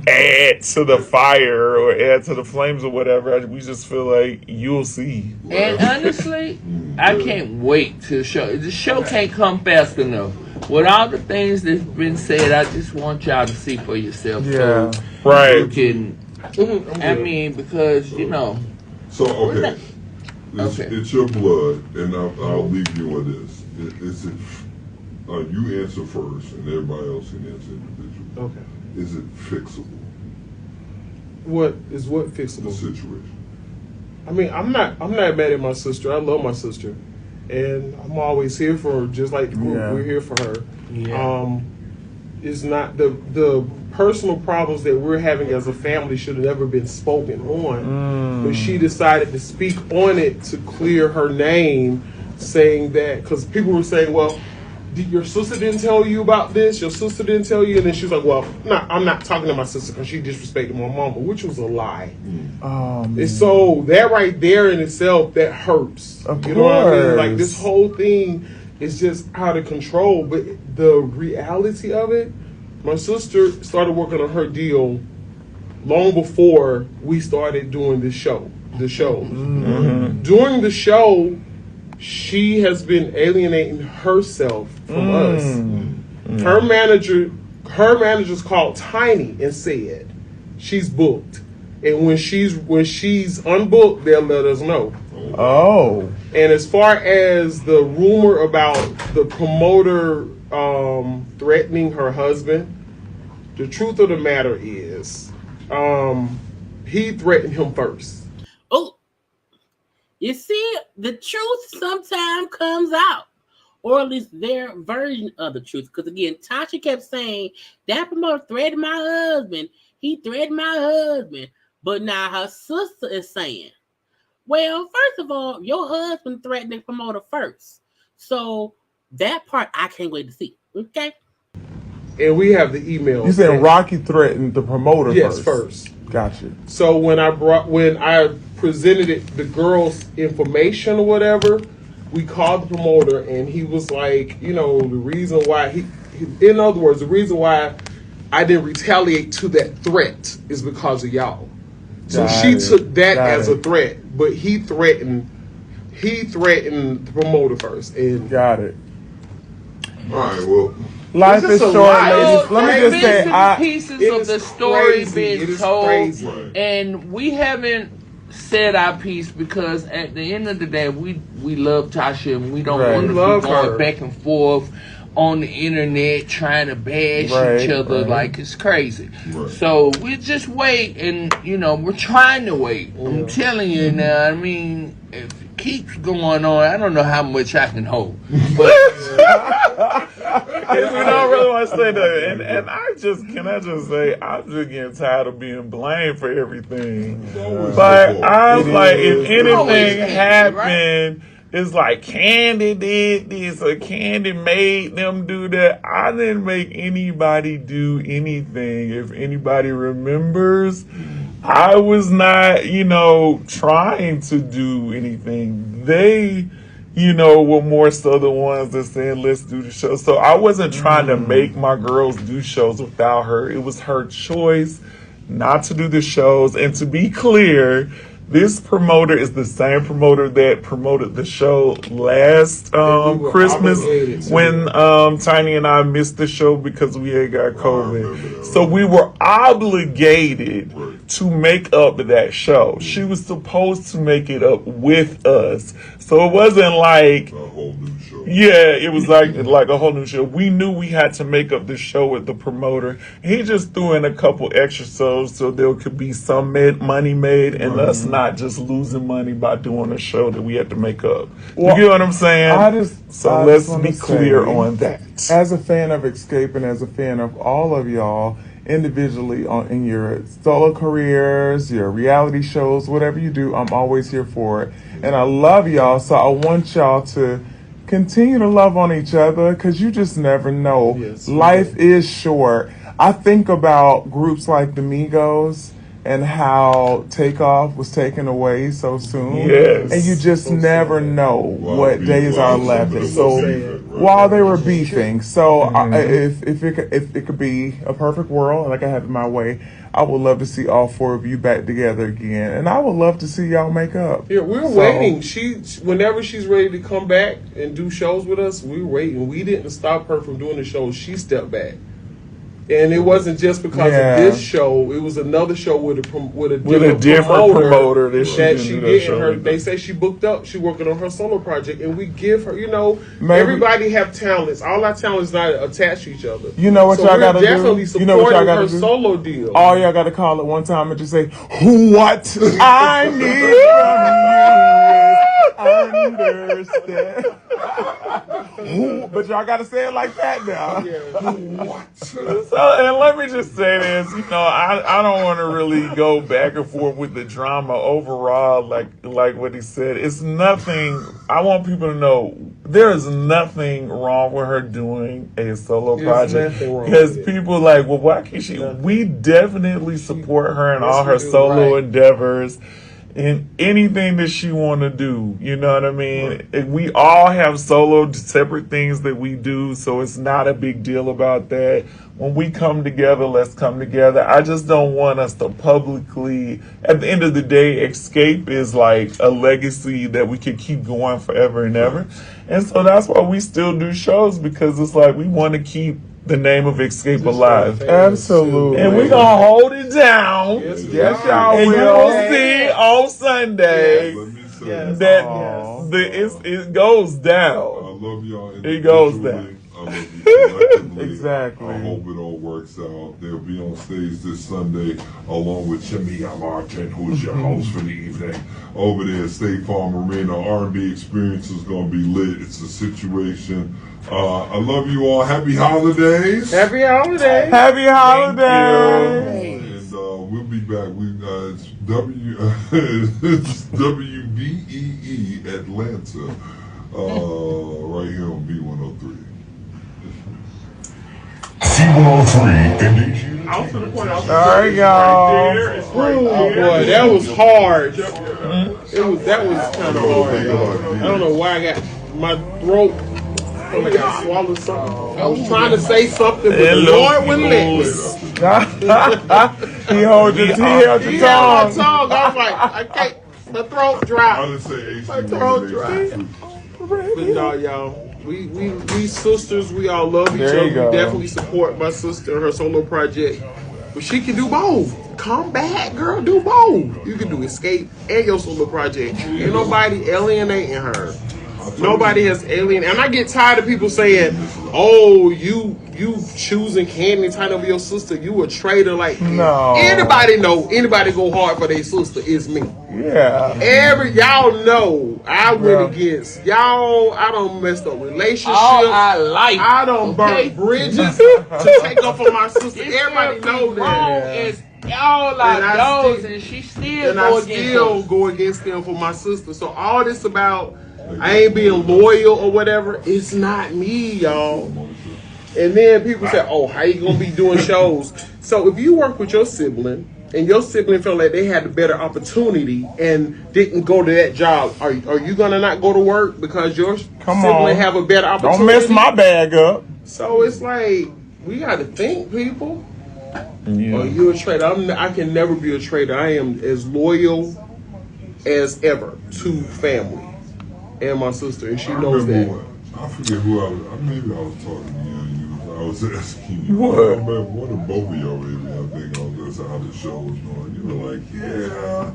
add to the fire or add to the flames or whatever. We just feel like you'll see. And honestly, I can't wait till the show. The show can't come fast enough. With all the things that's been said, I just want y'all to see for yourself. Yeah. So right. You can, because, So, okay. It's your blood, and I'll leave you with this. You answer first, and everybody else can answer individually. Okay. Is it fixable? What fixable? The situation. I mean, I'm not mad at my sister. I love my sister, and I'm always here for her, just like we're here for her. Yeah. It's not the personal problems that we're having as a family should have never been spoken on, but she decided to speak on it to clear her name, saying that because people were saying, well, your sister didn't tell you about this, your sister didn't tell you, and then she was like, well, I'm not talking to my sister because she disrespected my mama, which was a lie. And so that right there in itself, that hurts. Of you know what I mean? course. Like, this whole thing is just out of control, but the reality of it, my sister started working on her deal long before we started doing the show. During the show, she has been alienating herself from us. Her manager's called Tiny and said she's booked, and when she's unbooked, they'll let us know. Oh. And as far as the rumor about the promoter threatening her husband, the truth of the matter is, he threatened him first. Oh. You see, the truth sometimes comes out, or at least their version of the truth. Because again, Tasha kept saying, that promoter threatened my husband. He threatened my husband. But now her sister is saying, well, first of all, your husband threatened the promoter first. So that part I can't wait to see. Okay? And we have the email. You said Rocky threatened the promoter first? Yes, first. Gotcha. So when I presented the girl's information or whatever, we called the promoter and he was like, the reason why in other words, the reason why I didn't retaliate to that threat is because of y'all. So she took that as a threat, but he threatened the promoter first. And got it. All right, well. Life is short, ladies. Let me just say, pieces of the story being told, and we haven't said our piece because at the end of the day, we love Tasha and we don't want to be going back and forth on the internet trying to bash each other like it's crazy. So we just wait, and we're trying to wait. I'm telling you now. I mean, if it keeps going on, I don't know how much I can hold, but. We don't really want to say that, and I just say I'm just getting tired of being blamed for everything. But I'm like, if anything happened, it's like Candy did this or Candy made them do that. I didn't make anybody do anything. If anybody remembers, I was not, trying to do anything. They, were more so the ones that said, let's do the show. So I wasn't trying to make my girls do shows without her. It was her choice not to do the shows. And to be clear, this promoter is the same promoter that promoted the show last Christmas when Tiny and I missed the show because we had got COVID. So we were obligated to make up that show. She was supposed to make it up with us. So it wasn't like A whole new show. yeah, it was like a whole new show. We knew we had to make up the show with the promoter. He just threw in a couple extra shows so there could be some money made and us not just losing money by doing a show that we had to make up. Well, you get what I'm saying? Let's wanna be clear say, on that. As a fan of Xscape and as a fan of all of y'all individually in your solo careers, your reality shows, whatever you do, I'm always here for it. And I love y'all, so I want y'all to continue to love on each other because you just never know. Yes, Life is short. I think about groups like the Migos and how Takeoff was taken away so soon. Yes. And you just never know what days are left. And so while they were beefing, so if it could be a perfect world and I could have it my way, I would love to see all four of you back together again. And I would love to see y'all make up. Yeah, we're waiting. Whenever she's ready to come back and do shows with us, we're waiting. We didn't stop her from doing the shows. She stepped back. And it wasn't just because of this show. It was another show with a different promoter that she did. They say she booked up. She working on her solo project, and we give her. Everybody have talents. All our talents not attached to each other. You know what y'all gotta do? Definitely supporting her solo deal. All y'all gotta call it one time and just say, "What I need from you is understand." But y'all gotta say it like that now. So, and let me just say this, I don't want to really go back and forth with the drama overall, like what he said. It's nothing. I want people to know there is nothing wrong with her doing a solo project. Because people like, well, why can't she? We definitely support her in all her solo endeavors. In anything that she want to do, you know what I mean? And we all have solo separate things that we do, so it's not a big deal about that. When we come together, let's come together. I just don't want us to publicly, at the end of the day, Xscape is like a legacy that we can keep going forever and ever. And so that's why we still do shows, because it's like we want to keep the name of Xscape alive. Absolutely. And we're going to hold it down. Yes, y'all and will. you'll see on Sunday that it goes down. I love y'all. It goes down. I love you collectively. Exactly. I hope it all works out. They'll be on stage this Sunday along with Nia Martin, who's your host for the evening. Over there at State Farm Arena, R&B experience is going to be lit. It's a situation. I love you all. Happy holidays. Happy holidays. Happy holidays. And we'll be back. It's it's WBEE Atlanta, right here on B103. C103 NDG. All right, y'all. Oh boy, that was hard. That was kind of hard. I don't know why I got my throat. I got swallowed something. I was trying to say something, but the Lord wouldn't let me. He held your tongue. I was like, I can't. My throat dry. I didn't say HD. My throat dry. But no, y'all. We sisters, we all love each other. We definitely support my sister and her solo project. But she can do both. Come back, girl, do both. You can do Xscape and your solo project. Ain't nobody alienating her. Nobody has alienated. And I get tired of people saying, oh, you choosing Candy title over your sister, you a traitor. Like, no. Anybody go hard for their sister is me. Yeah. Y'all know I went against y'all. I done messed up relationships. All our life. I done burnt bridges to take up for my sister. Everybody know that. Y'all like those, and she still go against them for my sister. So all this about I ain't being loyal or whatever. It's not me, y'all. And then people say, "Oh, how you gonna be doing shows?" So if you work with your sibling and your sibling felt like they had a better opportunity and didn't go to that job, are you gonna not go to work because your sibling have a better opportunity? Don't mess my bag up. So it's like we got to think, people. Yeah. Are you a traitor? I can never be a traitor. I am as loyal as ever to family and my sister, and she knows that. I forget who I was. Maybe I was talking to you. I was asking you. What? I remember one of both of y'all, maybe. I think I was just how the show was going. You were like, yeah.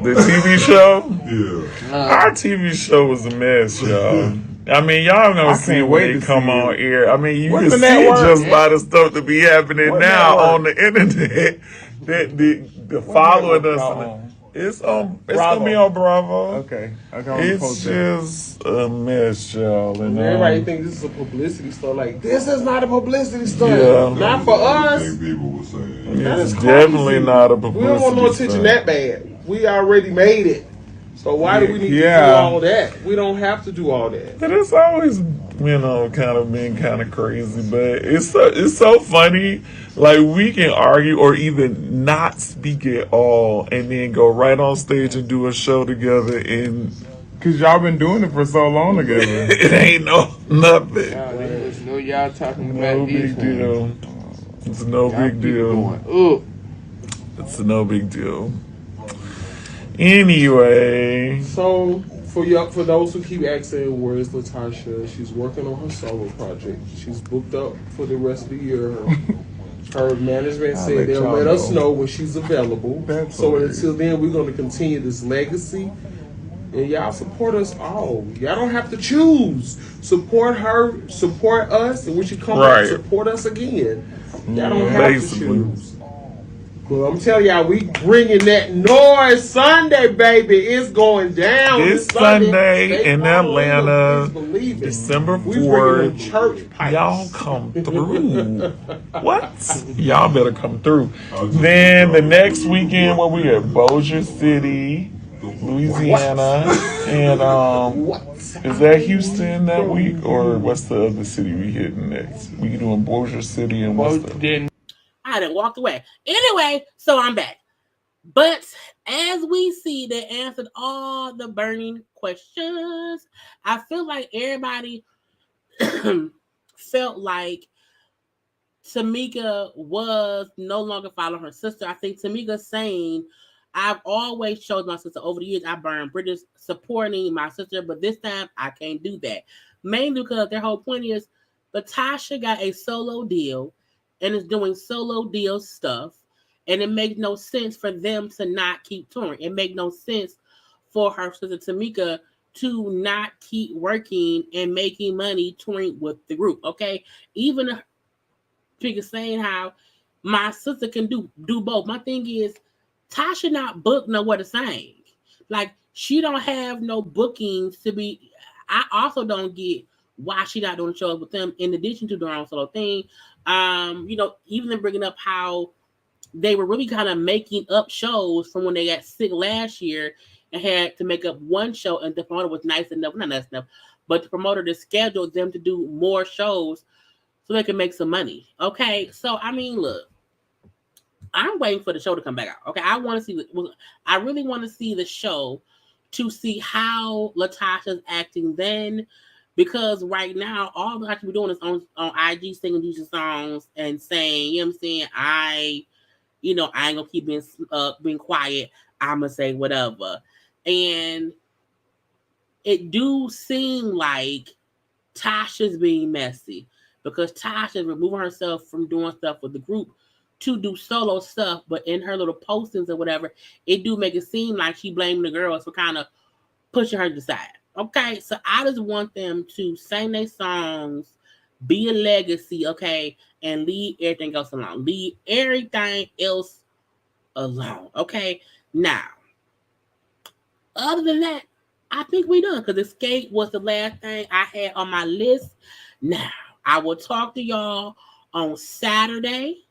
The TV show? Yeah. Our TV show was a mess, y'all. I mean, y'all gonna see when they come on air. I mean, you can see it just by the stuff that be happening now on the internet. That the following us. It's gonna be on Bravo. Okay. It's just a mess, y'all. And everybody thinks this is a publicity stunt. Like, this is not a publicity stunt. Yeah. Not for us. People were saying. It's definitely not a publicity We don't want no attention stunt. that bad. We already made it. So why do we need to do all that? We don't have to do all that. But it's always, kind of been kind of crazy. But it's so funny. Like, we can argue or even not speak at all and then go right on stage and do a show together. And because y'all been doing it for so long together. It ain't nothing. Y'all talking No about big deal. It's no big deal. It's no big deal. Anyway, so for those who keep asking where is Latasha, she's working on her solo project. She's booked up for the rest of the year. Her management said they'll let us know when she's available. So until then, we're going to continue this legacy. And y'all support us all. Y'all don't have to choose. Support her, support us, and when she comes back, support us again. Y'all don't have to choose. Well, I'm telling y'all, we bringing that noise Sunday, baby. It's going down this Sunday in Atlanta, December 4th. Y'all come through. What? Y'all better come through. Then the next weekend, where we at Bossier City, Louisiana, and is that Houston that week, or what's the other city we hitting next? We doing Bossier City and what's the? I done walked away. Anyway, so I'm back. But as we see, they answered all the burning questions. I feel like everybody felt like Tamika was no longer following her sister. I think Tamika's saying, I've always chosen my sister. Over the years, I burned bridges supporting my sister, but this time I can't do that. Mainly because their whole point is Latasha got a solo deal and is doing solo deal stuff, and it makes no sense for them to not keep touring. It makes no sense for her sister Tamika to not keep working and making money touring with the group, okay? Even if Tamika saying how my sister can do both. My thing is, Tasha not booked nowhere to sing. Like, she don't have no bookings to be. I also don't get why she not doing shows with them in addition to their own solo thing. Even bringing up how they were really kind of making up shows from when they got sick last year and had to make up one show, and the promoter was not nice enough, but the promoter just scheduled them to do more shows so they can make some money. Okay, so I mean, look, I'm waiting for the show to come back out. Okay, I really want to see the show to see how Latasha's acting then. Because right now, all I can be doing is on IG singing these songs and saying, you know what I'm saying, I ain't gonna keep being quiet. I'm gonna say whatever. And it do seem like Tasha's being messy because Tasha's removing herself from doing stuff with the group to do solo stuff. But in her little postings or whatever, it do make it seem like she blaming the girls for kind of pushing her to the side. Okay, so I just want them to sing their songs, be a legacy, okay, and leave everything else alone. Leave everything else alone, okay? Now, other than that, I think we done because Xscape was the last thing I had on my list. Now, I will talk to y'all on Saturday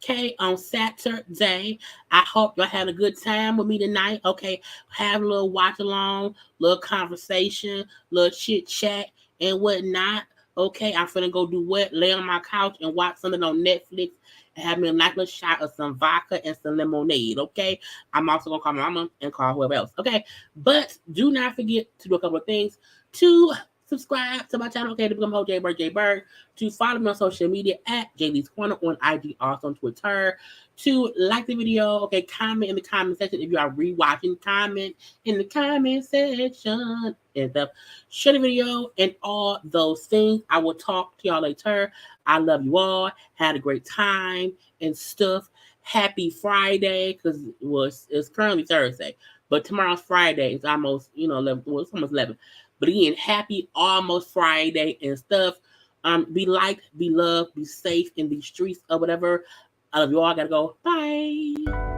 Okay, on Saturday. I hope y'all had a good time with me tonight. Okay, have a little watch along, little conversation, little chit chat, and whatnot. Okay, I'm finna go do what? Lay on my couch and watch something on Netflix and have me a nice little shot of some vodka and some lemonade. Okay, I'm also gonna call my mama and call whoever else. Okay, but do not forget to do a couple of things to subscribe to my channel. Okay, to become whole JayBird, to follow me on social media at JayLeesCorner on IG, also on Twitter. To like the video, okay, comment in the comment section if you are rewatching. Comment in the comment section and stuff. Share the video and all those things. I will talk to y'all later. I love you all. Had a great time and stuff. Happy Friday, because it's currently Thursday, but tomorrow's Friday. It's almost 11. Well, it's almost 11. But again, happy almost Friday and stuff. Be liked, be loved, be safe in these streets or whatever. I love you all. Gotta go. Bye.